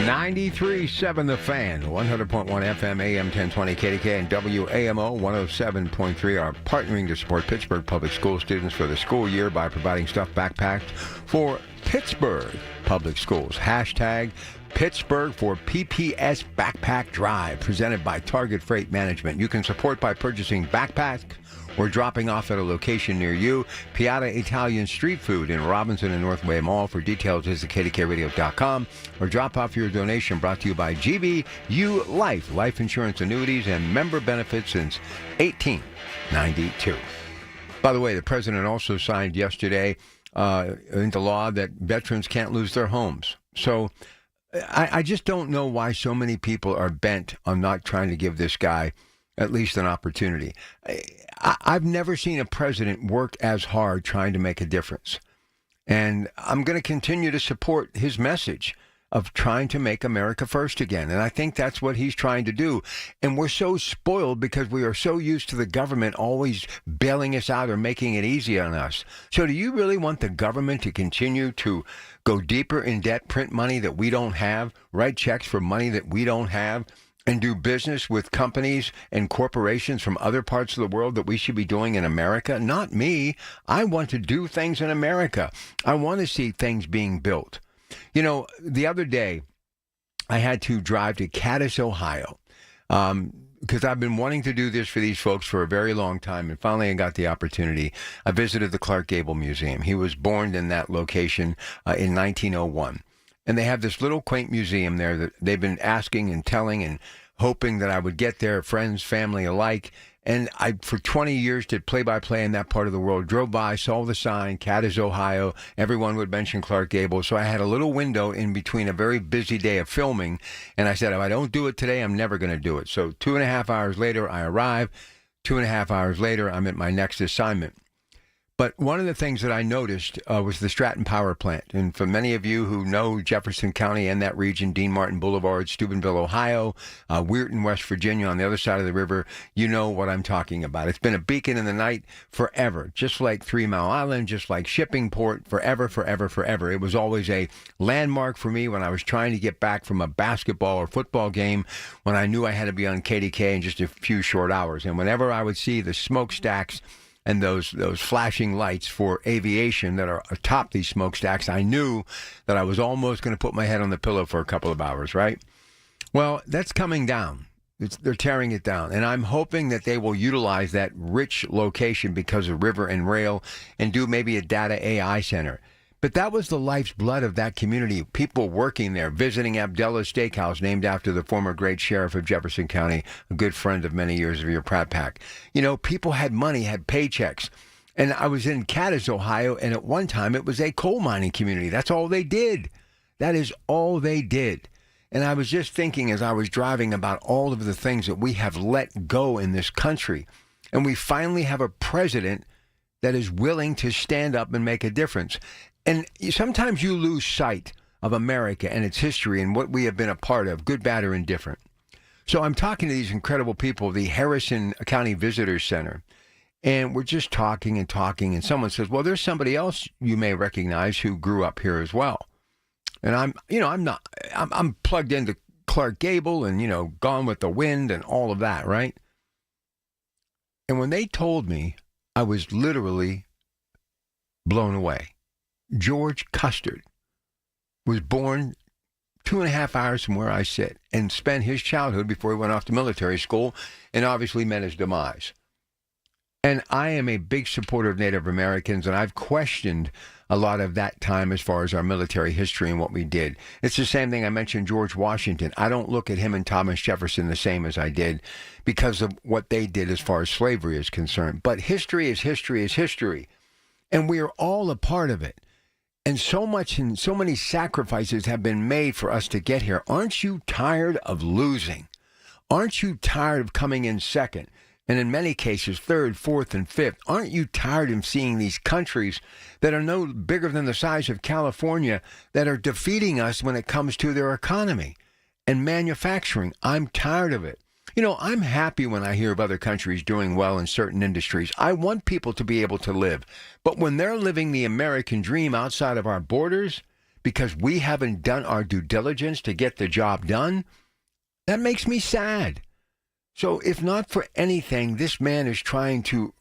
93.7 The Fan, 100.1 FM, AM 1020 KDKA, and WAMO 107.3 are partnering to support Pittsburgh Public School students for the school year by providing stuffed backpacks for Pittsburgh Public Schools. Hashtag Pittsburgh for PPS Backpack Drive, presented by Target Freight Management. You can support by purchasing backpacks or dropping off at a location near you. Piatta Italian Street Food in Robinson and Northway Mall. For details, visit KDKRadio.com or drop off your donation, brought to you by GBU Life, life insurance annuities and member benefits since 1892. By the way, the president also signed yesterday into law that veterans can't lose their homes. So I just don't know why so many people are bent on not trying to give this guy at least an opportunity. I've never seen a president work as hard trying to make a difference. And I'm going to continue to support his message. of trying to make America first again. And I think that's what he's trying to do. And we're so spoiled because we are so used to the government always bailing us out or making it easy on us. So do you really want the government to continue to go deeper in debt, print money that we don't have, write checks for money that we don't have, and do business with companies and corporations from other parts of the world that we should be doing in America? Not me. I want to do things in America. I want to see things being built. You know, the other day, I had to drive to Cadiz, Ohio, because I've been wanting to do this for these folks for a very long time, and finally I got the opportunity. I visited the Clark Gable Museum. He was born in that location in 1901. And they have this little quaint museum there that they've been asking and telling and hoping that I would get there, friends, family alike. And I, for 20 years, did play-by-play in that part of the world. Drove by, saw the sign, Cadiz, Ohio. Everyone would mention Clark Gable. So I had a little window in between a very busy day of filming. And I said, if I don't do it today, I'm never going to do it. So 2.5 hours later, I arrive. 2.5 hours later, I'm at my next assignment. But one of the things that I noticed was the Stratton Power Plant. And for many of you who know Jefferson County and that region, Dean Martin Boulevard, Steubenville, Ohio, Weirton, West Virginia, on the other side of the river, you know what I'm talking about. It's been a beacon in the night forever, just like 3 Mile Island, just like Shippingport, forever, forever, forever. It was always a landmark for me when I was trying to get back from a basketball or football game when I knew I had to be on KDKA in just a few short hours. And whenever I would see the smokestacks and those flashing lights for aviation that are atop these smokestacks, I knew that I was almost going to put my head on the pillow for a couple of hours, right? Well, that's coming down. They're tearing it down. And I'm hoping that they will utilize that rich location because of river and rail and do maybe a data AI center. But that was the life's blood of that community. People working there, visiting Abdella's Steakhouse, named after the former great sheriff of Jefferson County, a good friend of many years of your Pratt Pack. You know, people had money, had paychecks. And I was in Cadiz, Ohio, and at one time it was a coal mining community. That's all they did. That is all they did. And I was just thinking as I was driving about all of the things that we have let go in this country. And we finally have a president that is willing to stand up and make a difference. And sometimes you lose sight of America and its history and what we have been a part of, good, bad, or indifferent. So I'm talking to these incredible people, the Harrison County Visitors Center, and we're just talking, and someone says, well, there's somebody else you may recognize who grew up here as well. And I'm plugged into Clark Gable and, Gone with the Wind and all of that, right? And when they told me, I was literally blown away. George Custard was born 2.5 hours from where I sit and spent his childhood before he went off to military school and obviously met his demise. And I am a big supporter of Native Americans, and I've questioned a lot of that time as far as our military history and what we did. It's the same thing I mentioned George Washington. I don't look at him and Thomas Jefferson the same as I did because of what they did as far as slavery is concerned. But history is history is history, and we are all a part of it. And so much and so many sacrifices have been made for us to get here. Aren't you tired of losing? Aren't you tired of coming in second? And in many cases, third, fourth, and fifth. Aren't you tired of seeing these countries that are no bigger than the size of California that are defeating us when it comes to their economy and manufacturing? I'm tired of it. I'm happy when I hear of other countries doing well in certain industries. I want people to be able to live. But when they're living the American dream outside of our borders because we haven't done our due diligence to get the job done, that makes me sad. So if not for anything, this man is trying to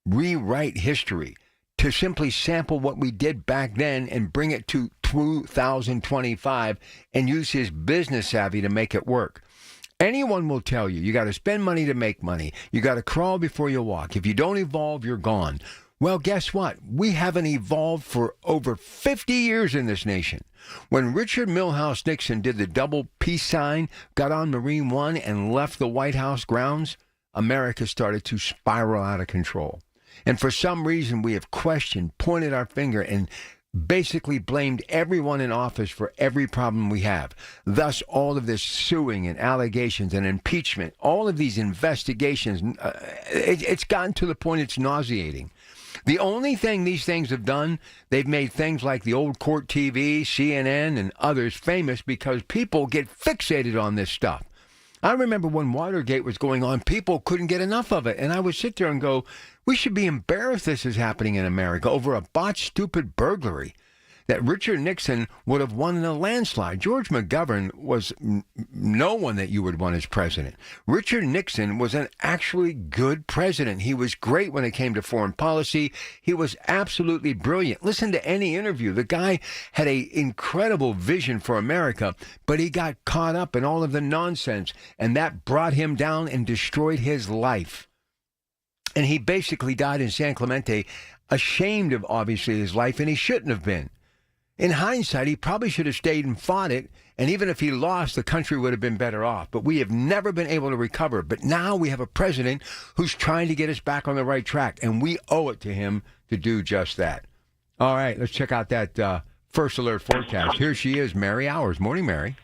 rewrite history, to simply sample what we did back then and bring it to 2025 and use his business savvy to make it work. Anyone will tell you, you got to spend money to make money. You got to crawl before you walk. If you don't evolve, you're gone. Well, guess what? We haven't evolved for over 50 years in this nation. When Richard Milhouse Nixon did the double peace sign, got on Marine One, and left the White House grounds, America started to spiral out of control. And for some reason, we have questioned, pointed our finger, and basically blamed everyone in office for every problem we have. Thus, all of this suing and allegations and impeachment, all of these investigations, it's gotten to the point it's nauseating. The only thing these things have done, they've made things like the old court TV, CNN, and others famous because people get fixated on this stuff. I remember when Watergate was going on, people couldn't get enough of it. And I would sit there and go, we should be embarrassed this is happening in America over a botched, stupid burglary that Richard Nixon would have won in a landslide. George McGovern was no one that you would want as president. Richard Nixon was an actually good president. He was great when it came to foreign policy. He was absolutely brilliant. Listen to any interview. The guy had an incredible vision for America, but he got caught up in all of the nonsense, and that brought him down and destroyed his life. And he basically died in San Clemente, ashamed of, obviously, his life, and he shouldn't have been. In hindsight, he probably should have stayed and fought it, and even if he lost, the country would have been better off. But we have never been able to recover. But now we have a president who's trying to get us back on the right track, and we owe it to him to do just that. All right, let's check out that First Alert forecast. Here she is, Mary Hours. Morning, Mary.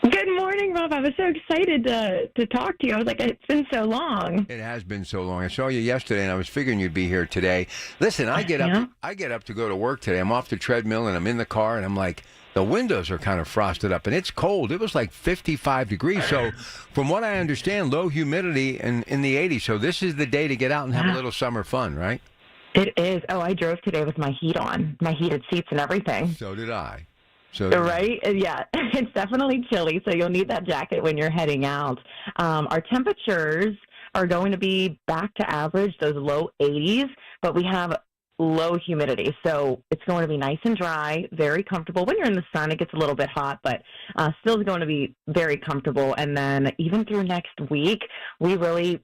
Good morning, Rob. I was so excited to talk to you. I was like, it's been so long. It has been so long. I saw you yesterday, and I was figuring you'd be here today. Listen, I get up to go to work today. I'm off the treadmill, and I'm in the car, and I'm like, the windows are kind of frosted up, and it's cold. It was like 55 degrees. So from what I understand, low humidity in the 80s. So this is the day to get out and have a little summer fun, right? It is. Oh, I drove today with my heat on, my heated seats and everything. So did I. Right? Yeah, it's definitely chilly, so you'll need that jacket when you're heading out. Our temperatures are going to be back to average, those low 80s, but we have low humidity, so it's going to be nice and dry, very comfortable. When you're in the sun, it gets a little bit hot, but still going to be very comfortable. And then even through next week, we really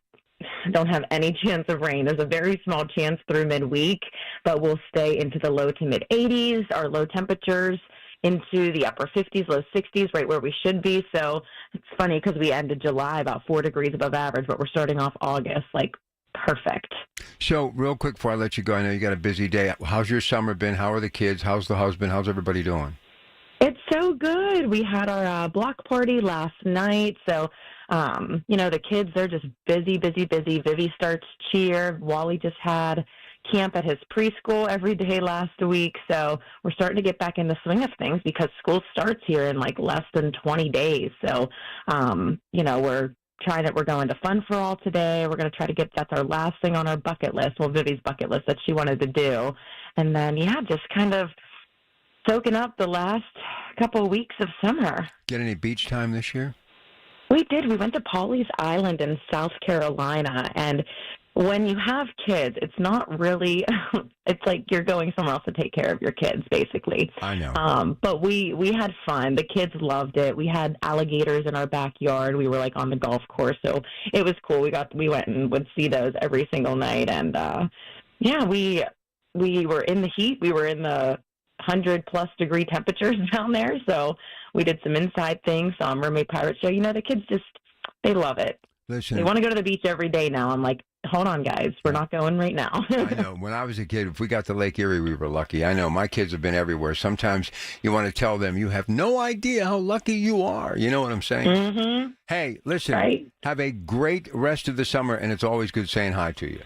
don't have any chance of rain. There's a very small chance through midweek, but we'll stay into the low to mid 80s, our low temperatures into the upper 50s, low 60s, right where we should be. So it's funny because we ended July about 4 degrees above average, but we're starting off August like perfect. So real quick before I let you go, I know you got a busy day. How's your summer been? How are the kids? How's the husband? How's everybody doing? It's so good. We had our block party last night. So, the kids, they're just busy. Vivi starts cheer. Wally just had camp at his preschool every day last week. So we're starting to get back in the swing of things because school starts here in like less than 20 days. So, we're going to Fun for All today. We're going to try to that's our last thing on our bucket list. Well, Vivi's bucket list that she wanted to do. And then, just kind of soaking up the last couple of weeks of summer. Get any beach time this year? We did. We went to Pawleys Island in South Carolina, and when you have kids, it's not really, it's like you're going somewhere else to take care of your kids, basically. I know. But we had fun. The kids loved it. We had alligators in our backyard. We were like on the golf course, so it was cool. We went and would see those every single night, and we were in the heat. We were in the 100+ degree temperatures down there, so we did some inside things, saw a mermaid pirate show. The kids they love it. Listen, they want to go to the beach every day now. I'm like, hold on, guys, we're not going right now. I know. When I was a kid, if we got to Lake Erie, we were lucky. I know my kids have been everywhere. Sometimes you want to tell them you have no idea how lucky you are. You know what I'm saying? Mm-hmm. Hey, listen, right? Have a great rest of the summer, and it's always good saying hi to you.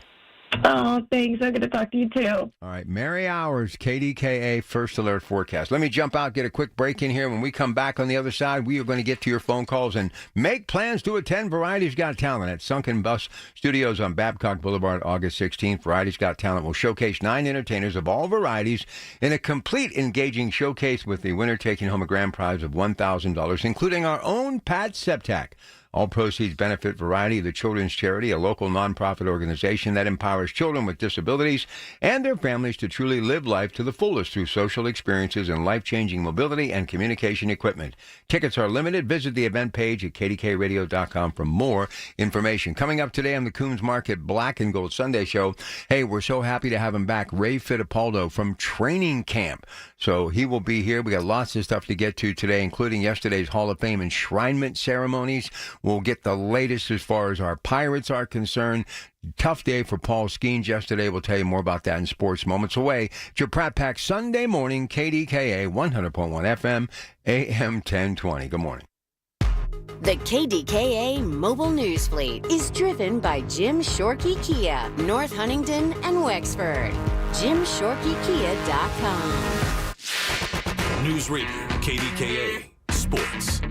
Oh, thanks. I'm going to talk to you, too. All right. Mary Hours, KDKA First Alert Forecast. Let me jump out, get a quick break in here. When we come back on the other side, we are going to get to your phone calls and make plans to attend Variety's Got Talent at Sunken Bus Studios on Babcock Boulevard, August 16th. Variety's Got Talent will showcase 9 entertainers of all varieties in a complete engaging showcase with the winner taking home a grand prize of $1,000, including our own Pat Septak. All proceeds benefit Variety, the children's charity, a local nonprofit organization that empowers children with disabilities and their families to truly live life to the fullest through social experiences and life-changing mobility and communication equipment. Tickets are limited. Visit the event page at kdkradio.com for more information. Coming up today on the Coons Market Black and Gold Sunday Show, hey, we're so happy to have him back, Ray Fittipaldo from training camp. So he will be here. We got lots of stuff to get to today, including yesterday's Hall of Fame enshrinement ceremonies. We'll get the latest as far as our Pirates are concerned. Tough day for Paul Skeens yesterday. We'll tell you more about that in sports moments away. It's your Pratt Pack Sunday morning, KDKA 100.1 FM, AM 1020. Good morning. The KDKA Mobile News Fleet is driven by Jim Shorkey Kia, North Huntington and Wexford. JimShorkeyKia.com. News Radio, KDKA, Sports.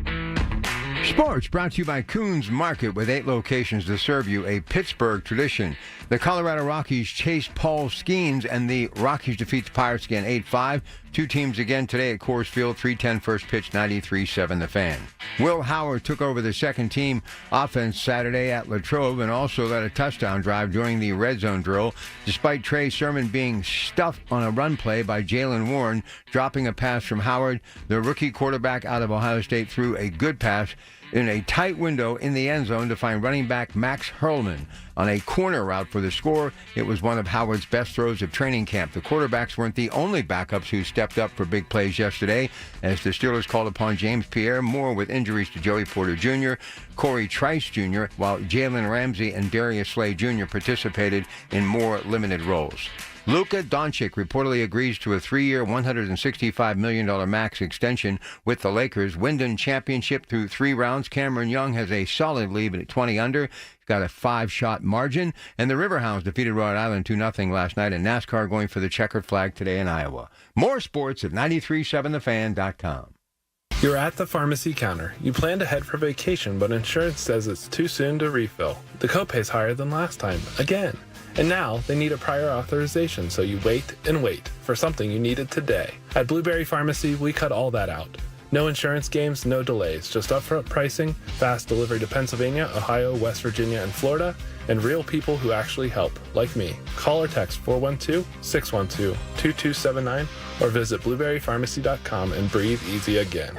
Sports brought to you by Coons Market with 8 locations to serve you a Pittsburgh tradition. The Colorado Rockies chase Paul Skeens and the Rockies defeat the Pirates again 8-5. 2 teams again today at Coors Field, 3:10 first pitch, 93-7 the Fan. Will Howard took over the second team offense Saturday at Latrobe and also led a touchdown drive during the red zone drill, despite Trey Sermon being stuffed on a run play by Jalen Warren, dropping a pass from Howard. The rookie quarterback out of Ohio State threw a good pass in a tight window in the end zone to find running back Max Hurlman on a corner route for the score. It was one of Howard's best throws of training camp. The quarterbacks weren't the only backups who stepped up for big plays yesterday, as the Steelers called upon James Pierre Moore with injuries to Joey Porter Jr., Corey Trice Jr., while Jalen Ramsey and Darius Slay Jr. participated in more limited roles. Luka Doncic reportedly agrees to a 3-year, $165 million max extension with the Lakers. Wyndham Championship through 3 rounds. Cameron Young has a solid lead at 20 under. He's got a 5-shot margin. And the Riverhounds defeated Rhode Island 2-0 last night. And NASCAR going for the checkered flag today in Iowa. More sports at 937thefan.com. You're at the pharmacy counter. You plan to head for vacation, but insurance says it's too soon to refill. The copay's higher than last time, again. And now they need a prior authorization, so you wait and wait for something you needed today. At Blueberry Pharmacy, we cut all that out. No insurance games, no delays, just upfront pricing, fast delivery to Pennsylvania, Ohio, West Virginia, and Florida, and real people who actually help, like me. Call or text 412-612-2279 or visit blueberrypharmacy.com and breathe easy again.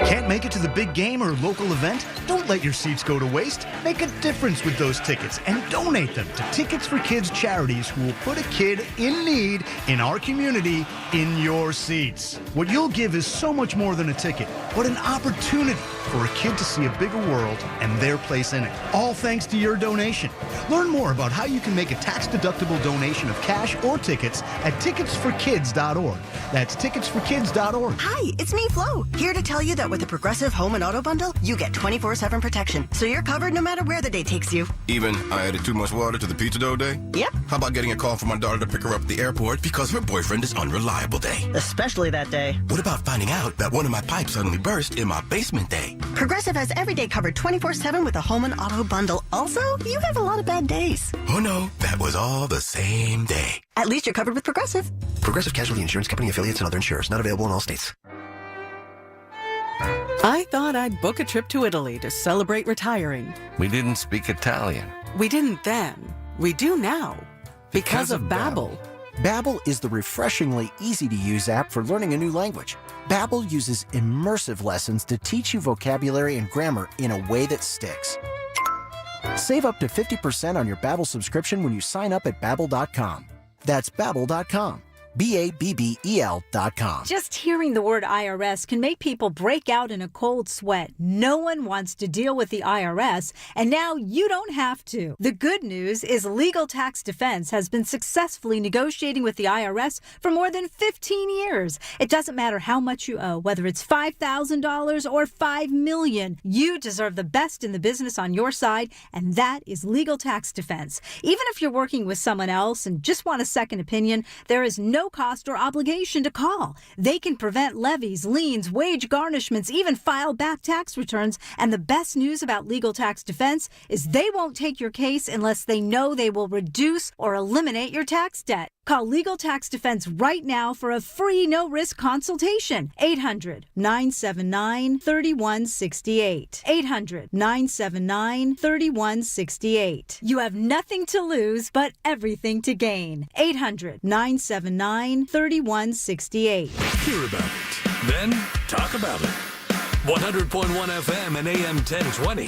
Can't make it to the big game or local event? Don't let your seats go to waste. Make a difference with those tickets and donate them to Tickets for Kids charities who will put a kid in need in our community in your seats. What you'll give is so much more than a ticket, but an opportunity for a kid to see a bigger world and their place in it. All thanks to your donation. Learn more about how you can make a tax-deductible donation of cash or tickets at ticketsforkids.org. That's ticketsforkids.org. Hi, it's me, Flo, here to tell you that with the Progressive Home and Auto Bundle, you get 24/7 protection, so you're covered no matter where the day takes you. Even I added too much water to the pizza dough day? Yep. How about getting a call from my daughter to pick her up at the airport because her boyfriend is unreliable day? Especially that day. What about finding out that one of my pipes suddenly burst in my basement day? Progressive has every day covered 24/7 with a Home and Auto Bundle. Also, you have a lot of bad days. Oh no, that was all the same day. At least you're covered with Progressive. Progressive Casualty Insurance Company affiliates and other insurers. Not available in all states. I thought I'd book a trip to Italy to celebrate retiring. We didn't speak Italian. We didn't then. We do now. Because of Babbel. Babbel is the refreshingly easy-to-use app for learning a new language. Babbel uses immersive lessons to teach you vocabulary and grammar in a way that sticks. Save up to 50% on your Babbel subscription when you sign up at Babbel.com. That's Babbel.com. Babbel.com. Just hearing the word IRS can make people break out in a cold sweat. No one wants to deal with the IRS, and now you don't have to. The good news is Legal Tax Defense has been successfully negotiating with the IRS for more than 15 years. It doesn't matter how much you owe, whether it's $5,000 or $5 million. You deserve the best in the business on your side, and that is Legal Tax Defense. Even if you're working with someone else and just want a second opinion, there is no cost or obligation to call. They can prevent levies, liens, wage garnishments, even file back tax returns. And the best news about Legal Tax Defense is they won't take your case unless they know they will reduce or eliminate your tax debt. Call Legal Tax Defense right now for a free no-risk consultation. 800-979-3168. 800-979-3168. You have nothing to lose but everything to gain. 800-979-3168. Hear about it. Then talk about it. 100.1 FM and AM 1020.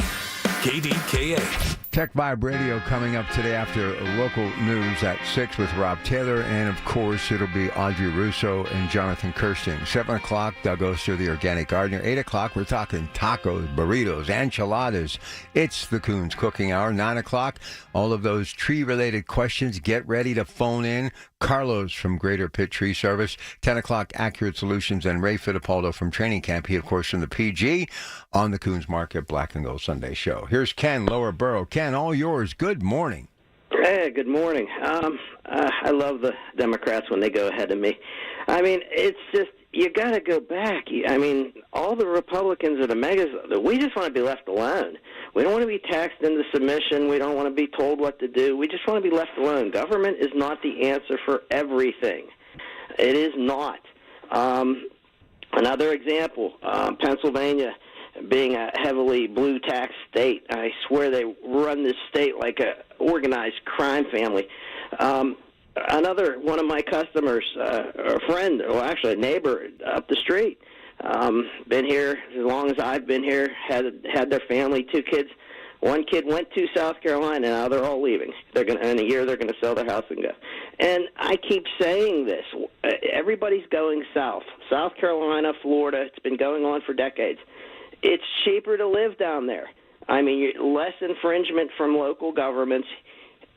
KDKA. Tech Vibe Radio coming up today after local news at 6 with Rob Taylor. And, of course, it'll be Audrey Russo and Jonathan Kirsting. 7 o'clock, Doug Oster, the Organic Gardener. 8 o'clock, we're talking tacos, burritos, enchiladas. It's the Coons Cooking Hour. 9 o'clock, all of those tree-related questions. Get ready to phone in. Carlos from Greater Pitt Tree Service. 10 o'clock, Accurate Solutions. And Ray Fittipaldo from Training Camp. He, of course, from the PG on the Coons Market Black and Gold Sunday show. Here's Ken, Lower Borough. Ken, all yours. Good morning. Hey, good morning. I love the Democrats when they go ahead of me. I mean, it's just, you got to go back. I mean, all the Republicans are the megas. We just want to be left alone. We don't want to be taxed into submission. We don't want to be told what to do. We just want to be left alone. Government is not the answer for everything. It is not. Another example, Pennsylvania being a heavily blue tax state. I swear they run this state like a organized crime family. Another one of my customers, a friend, or actually a neighbor up the street, been here as long as I've been here, had their family, 2 kids. One kid went to South Carolina, and now they're all leaving. In a year, they're going to sell their house and go. And I keep saying this. Everybody's going south. South Carolina, Florida, it's been going on for decades. It's cheaper to live down there. I mean, less infringement from local governments.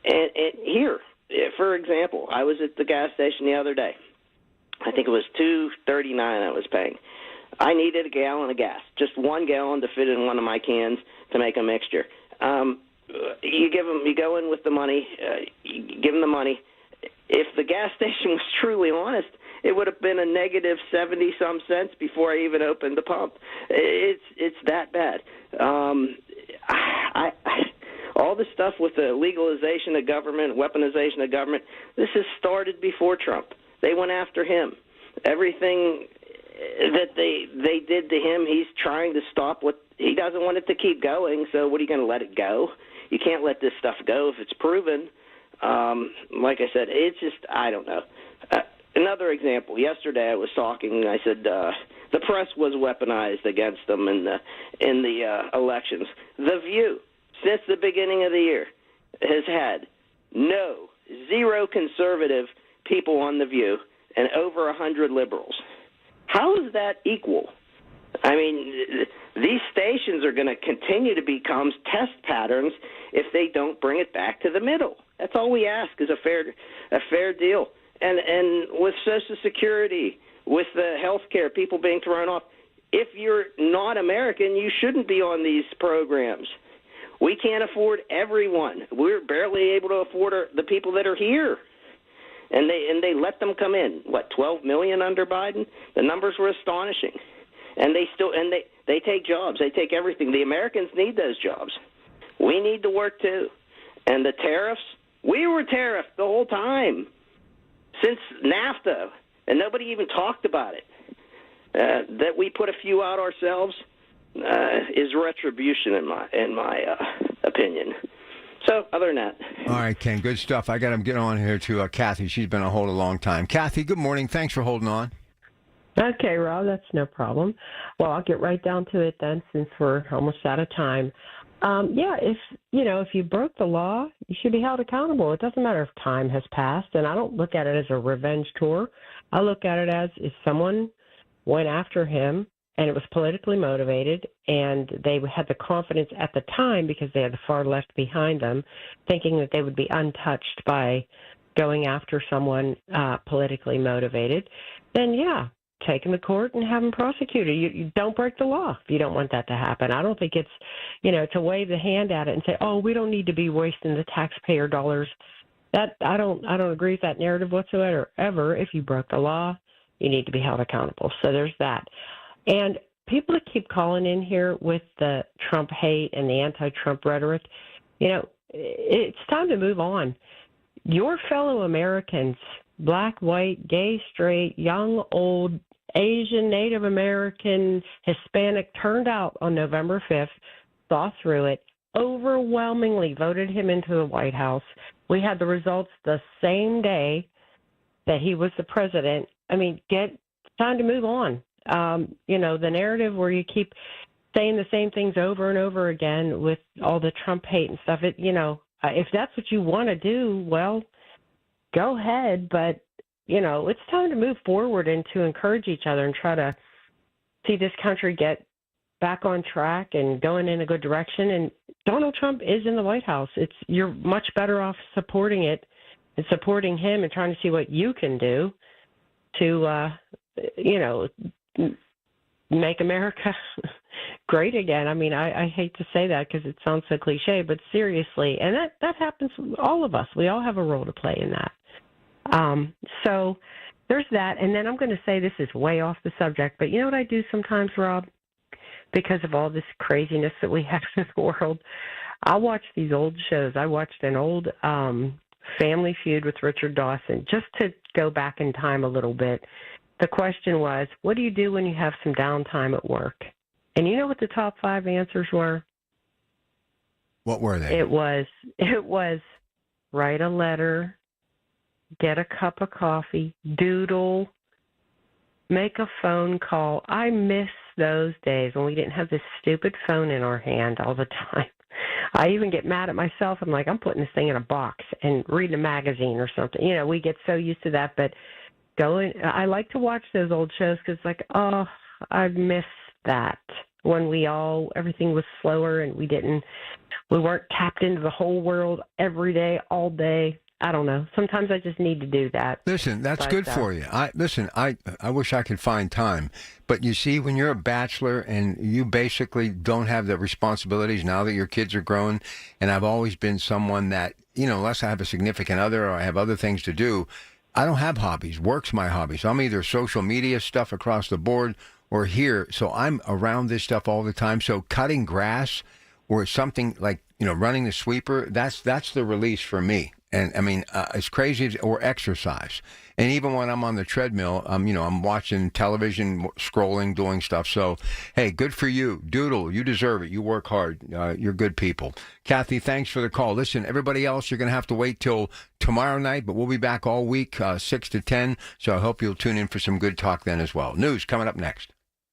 And here, for example, I was at the gas station the other day. I think it was $2.39 I was paying. I needed a gallon of gas, just 1 gallon to fit in one of my cans to make a mixture. You go in with the money, you give them the money. If the gas station was truly honest, it would have been a negative 70-some cents before I even opened the pump. It's that bad. All this stuff with the legalization of government, weaponization of government, this has started before Trump. They went after him. Everything that they did to him, he's trying to stop. He doesn't want it to keep going, so what are you going to let it go? You can't let this stuff go if it's proven. Like I said, it's just, I don't know. Another example, yesterday I was talking, I said the press was weaponized against them in the elections. The View, since the beginning of the year, has had zero conservative people on The View and over 100 liberals. How is that equal? I mean, these stations are going to continue to become test patterns if they don't bring it back to the middle. That's all we ask is a fair deal. And with Social Security, with the health care, people being thrown off, if you're not American, you shouldn't be on these programs. We can't afford everyone. We're barely able to afford the people that are here. And they let them come in. 12 million under Biden? The numbers were astonishing. And they take jobs. They take everything. The Americans need those jobs. We need to work too. And the tariffs, we were tariffed the whole time since NAFTA, and nobody even talked about it. That we put a few out ourselves is retribution in my opinion. So, other than that. All right, Ken, good stuff. I got to get on here to Kathy. She's been on hold a long time. Kathy, good morning. Thanks for holding on. Okay, Rob, that's no problem. Well, I'll get right down to it then, since we're almost out of time. If you broke the law, you should be held accountable. It doesn't matter if time has passed, and I don't look at it as a revenge tour. I look at it as if someone went after him and it was politically motivated, and they had the confidence at the time, because they had the far left behind them, thinking that they would be untouched by going after someone politically motivated, then take him to court and have him prosecuted. You don't break the law if you don't want that to happen. I don't think it's, to wave the hand at it and say, oh, we don't need to be wasting the taxpayer dollars. That I don't agree with that narrative whatsoever. If you broke the law, you need to be held accountable. So there's that. And people that keep calling in here with the Trump hate and the anti-Trump rhetoric, it's time to move on. Your fellow Americans, black, white, gay, straight, young, old, Asian, Native American, Hispanic, turned out on November 5th, saw through it, overwhelmingly voted him into the White House. We had the results the same day that he was the president. I mean, time to move on. The narrative where you keep saying the same things over and over again with all the Trump hate and stuff, if that's what you want to do, well, go ahead. But, it's time to move forward and to encourage each other and try to see this country get back on track and going in a good direction. And Donald Trump is in the White House. You're much better off supporting it and supporting him and trying to see what you can do to, make America great again. I mean, I hate to say that because it sounds so cliche, but seriously, and that happens to all of us. We all have a role to play in that. So there's that. And then I'm going to say this is way off the subject, but you know what I do sometimes, Rob? Because of all this craziness that we have in the world, I'll watch these old shows. I watched an old Family Feud with Richard Dawson just to go back in time a little bit. The question was, what do you do when you have some downtime at work? And you know what the top 5 answers were? What were they? It was write a letter, get a cup of coffee, doodle, make a phone call. I miss those days when we didn't have this stupid phone in our hand all the time. I even get mad at myself. I'm like, I'm putting this thing in a box and reading a magazine or something. You know, we get so used to that. But I like to watch those old shows because, like, oh, I miss that when everything was slower and we weren't tapped into the whole world every day, all day. I don't know. Sometimes I just need to do that. Listen, that's good for you. I wish I could find time. But you see, when you're a bachelor and you basically don't have the responsibilities now that your kids are grown, and I've always been someone that, you know, unless I have a significant other or I have other things to do, I don't have hobbies. Work's my hobby. So I'm either social media stuff across the board or here. So I'm around this stuff all the time. So cutting grass or something like, you know, running the sweeper, that's the release for me. And I mean, it's crazy, or exercise. And even when I'm on the treadmill, I'm watching television, scrolling, doing stuff. So, hey, good for you. Doodle, you deserve it. You work hard. You're good people. Kathy, thanks for the call. Listen, everybody else, you're going to have to wait till tomorrow night, but we'll be back all week, 6 to 10. So I hope you'll tune in for some good talk then as well. News coming up next.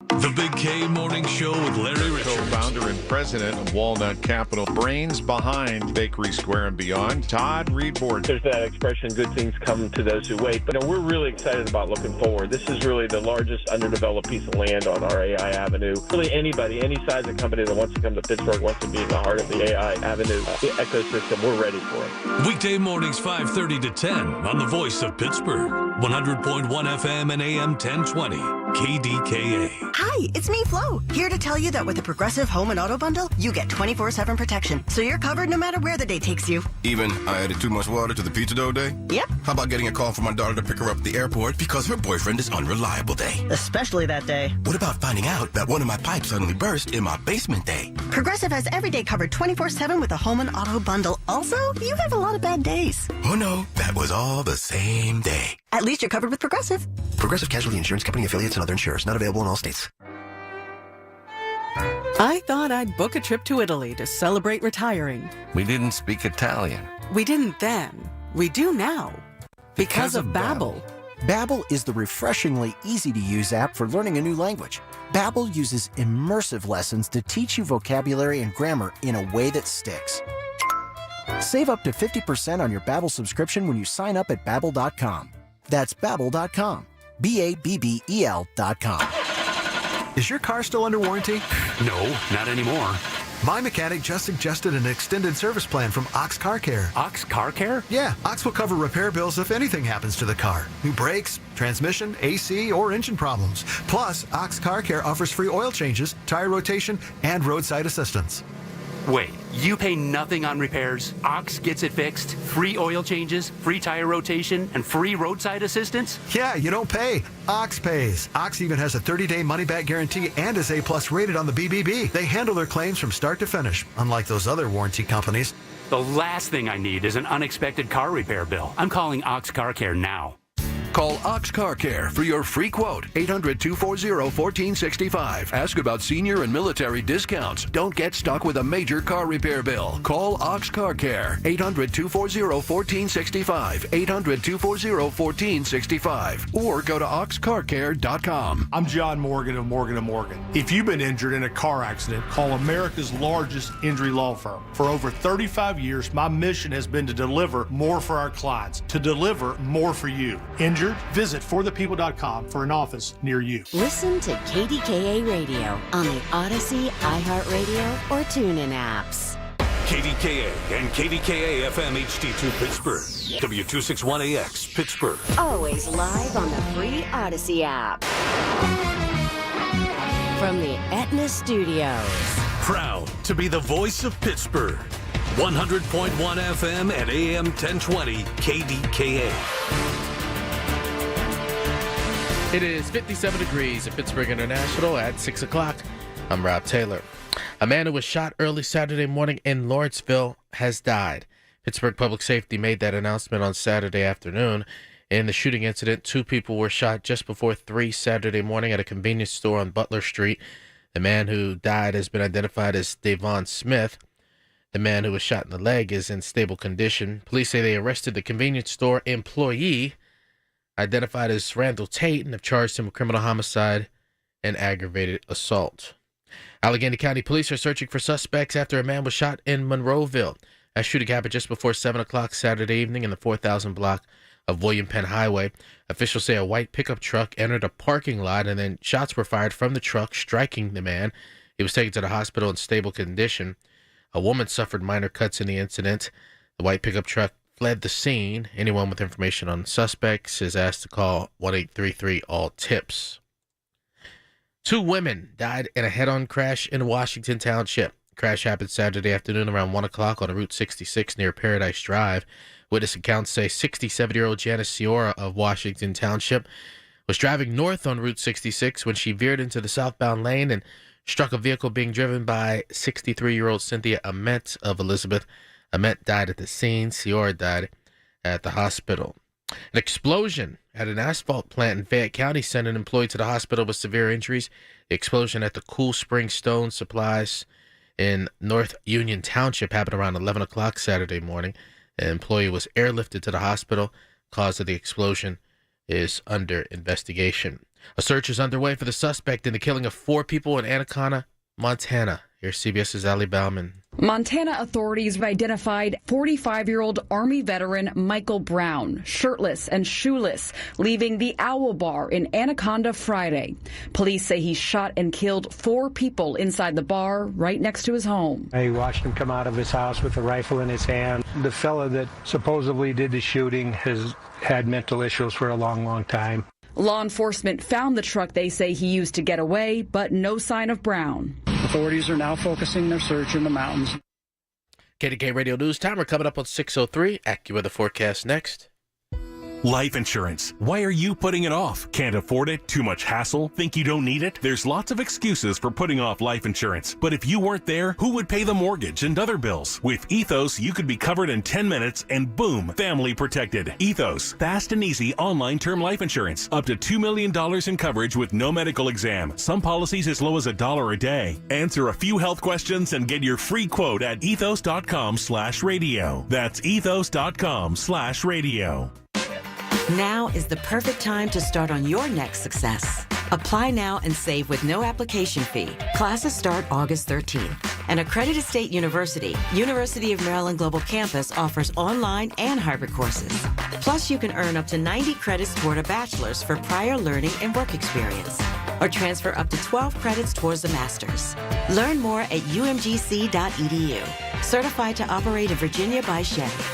The Big K Morning Show with Larry Richards. Co-founder and president of Walnut Capital. Brains behind Bakery Square and beyond. Todd Reedboard. There's that expression, good things come to those who wait. But we're really excited about looking forward. This is really the largest underdeveloped piece of land on our AI Avenue. Really anybody, any size of company that wants to come to Pittsburgh, wants to be in the heart of the AI Avenue ecosystem, we're ready for it. Weekday mornings 5:30 to 10 on the Voice of Pittsburgh. 100.1 FM and AM 1020. KDKA. Hi, it's me, Flo, here to tell you that with the Progressive Home and Auto Bundle, you get 24/7 protection, so you're covered no matter where the day takes you. Even I added too much water to the pizza dough day? Yep. How about getting a call from my daughter to pick her up at the airport because her boyfriend is unreliable day? Especially that day. What about finding out that one of my pipes suddenly burst in my basement day? Progressive has every day covered 24/7 with a Home and Auto Bundle. Also, you have a lot of bad days. Oh no, that was all the same day. At least you're covered with Progressive. Progressive Casualty Insurance Company, affiliates, and other insurers. Not available in all states. I thought I'd book a trip to Italy to celebrate retiring. We didn't speak Italian. We didn't then. We do now. Because of Babbel. Babbel is the refreshingly easy-to-use app for learning a new language. Babbel uses immersive lessons to teach you vocabulary and grammar in a way that sticks. Save up to 50% on your Babbel subscription when you sign up at Babbel.com. That's Babbel.com. Babbel.com. Is your car still under warranty? No, not anymore. My mechanic just suggested an extended service plan from Ox Car Care. Ox Car Care? Yeah, Ox will cover repair bills if anything happens to the car. New brakes, transmission, AC, or engine problems. Plus, Ox Car Care offers free oil changes, tire rotation, and roadside assistance. Wait, you pay nothing on repairs? Ox gets it fixed? Free oil changes, free tire rotation, and free roadside assistance? Yeah, you don't pay. Ox pays. Ox even has a 30-day money-back guarantee and is A+ rated on the BBB. They handle their claims from start to finish, unlike those other warranty companies. The last thing I need is an unexpected car repair bill. I'm calling Ox Car Care now. Call Ox Car Care for your free quote. 800-240-1465. Ask about senior and military discounts. Don't get stuck with a major car repair bill. Call Ox Car Care. 800-240-1465. 800-240-1465. Or go to oxcarcare.com. I'm John Morgan of Morgan & Morgan. If you've been injured in a car accident, call America's largest injury law firm. For over 35 years, my mission has been to deliver more for our clients, to deliver more for you. Injured? Visit forthepeople.com for an office near you. Listen to KDKA Radio on the Odyssey, iHeartRadio, or TuneIn apps. KDKA and KDKA-FM HD2 Pittsburgh. W261AX Pittsburgh. Always live on the free Odyssey app. from the Aetna Studios. Proud to be the voice of Pittsburgh. 100.1 FM and AM 1020 KDKA. It is 57 degrees at Pittsburgh International at 6 o'clock. I'm Rob Taylor. A man who was shot early Saturday morning in Lawrenceville has died. Pittsburgh Public Safety made that announcement on Saturday afternoon. In the shooting incident, 2 people were shot just before 3 Saturday morning at a convenience store on Butler Street. The man who died has been identified as Davon Smith. The man who was shot in the leg is in stable condition. Police say they arrested the convenience store employee, identified as Randall Tate, and have charged him with criminal homicide and aggravated assault. Allegheny County Police are searching for suspects after a man was shot in Monroeville. That shooting happened just before 7 o'clock Saturday evening in the 4,000 block of William Penn Highway. Officials say a white pickup truck entered a parking lot and then shots were fired from the truck, striking the man. He was taken to the hospital in stable condition. A woman suffered minor cuts in the incident. The white pickup truck fled the scene. Anyone with information on suspects is asked to call 1-833-ALL-TIPS. 2 women died in a head-on crash in Washington Township. The crash happened Saturday afternoon around 1 o'clock on Route 66 near Paradise Drive. Witness accounts say 67-year-old Janice Ciora of Washington Township was driving north on Route 66 when she veered into the southbound lane and struck a vehicle being driven by 63-year-old Cynthia Ament of Elizabeth. Ament died at the scene. Ciora died at the hospital. An explosion at an asphalt plant in Fayette County sent an employee to the hospital with severe injuries. The explosion at the Cool Spring Stone Supplies in North Union Township happened around 11 o'clock Saturday morning. The employee was airlifted to the hospital. Cause of the explosion is under investigation. A search is underway for the suspect in the killing of 4 people in Anaconda, Montana. Here's CBS's Ali Bauman. Montana authorities have identified 45-year-old Army veteran Michael Brown, shirtless and shoeless, leaving the Owl Bar in Anaconda Friday. Police say he shot and killed 4 people inside the bar right next to his home. I watched him come out of his house with a rifle in his hand. The fella that supposedly did the shooting has had mental issues for a long, long time. Law enforcement found the truck they say he used to get away, but no sign of Brown. Authorities are now focusing their search in the mountains. KDKA Radio News Timer coming up on 6:03. AccuWeather forecast next. Life insurance. Why are you putting it off? Can't afford it? Too much hassle? Think you don't need it? There's lots of excuses for putting off life insurance. But if you weren't there, who would pay the mortgage and other bills? With Ethos, you could be covered in 10 minutes and boom, family protected. Ethos, fast and easy online term life insurance. Up to $2 million in coverage with no medical exam. Some policies as low as $1 a day. Answer a few health questions and get your free quote at ethos.com/radio. That's ethos.com/radio. Now is the perfect time to start on your next success. Apply now and save with no application fee. Classes start August 13th. An accredited state university, University of Maryland Global Campus offers online and hybrid courses. Plus, you can earn up to 90 credits toward a bachelor's for prior learning and work experience, or transfer up to 12 credits towards a master's. Learn more at umgc.edu. Certified to operate in Virginia by Chevy.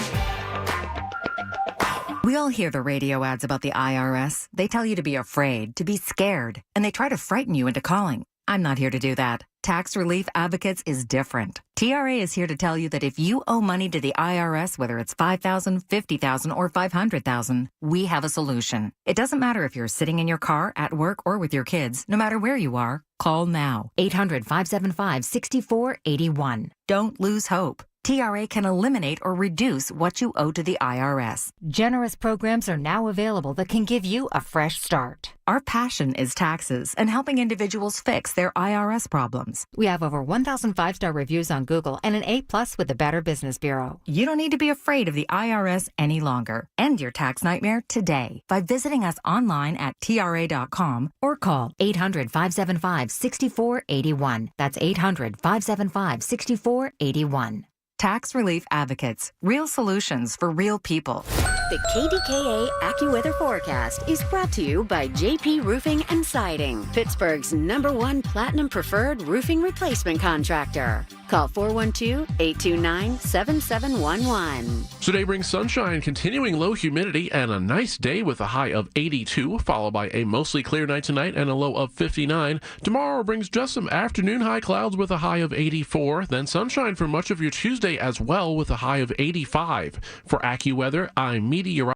We all hear the radio ads about the IRS. They tell you to be afraid, to be scared, and they try to frighten you into calling. I'm not here to do that. Tax Relief Advocates is different. TRA is here to tell you that if you owe money to the IRS, whether it's $5,000, $50,000, or $500,000, we have a solution. It doesn't matter if you're sitting in your car, at work, or with your kids. No matter where you are, call now. 800-575-6481. Don't lose hope. TRA can eliminate or reduce what you owe to the IRS. Generous programs are now available that can give you a fresh start. Our passion is taxes and helping individuals fix their IRS problems. We have over 1,000 5-star reviews on Google and an A+ with the Better Business Bureau. You don't need to be afraid of the IRS any longer. End your tax nightmare today by visiting us online at TRA.com or call 800-575-6481. That's 800-575-6481. Tax Relief Advocates. Real solutions for real people. The KDKA AccuWeather forecast is brought to you by JP Roofing and Siding, Pittsburgh's #1 Platinum Preferred Roofing Replacement Contractor. Call 412-829-7711. Today brings sunshine, continuing low humidity, and a nice day with a high of 82, followed by a mostly clear night tonight and a low of 59. Tomorrow brings just some afternoon high clouds with a high of 84, then sunshine for much of your Tuesday as well with a high of 85. For AccuWeather, I'm meteorologist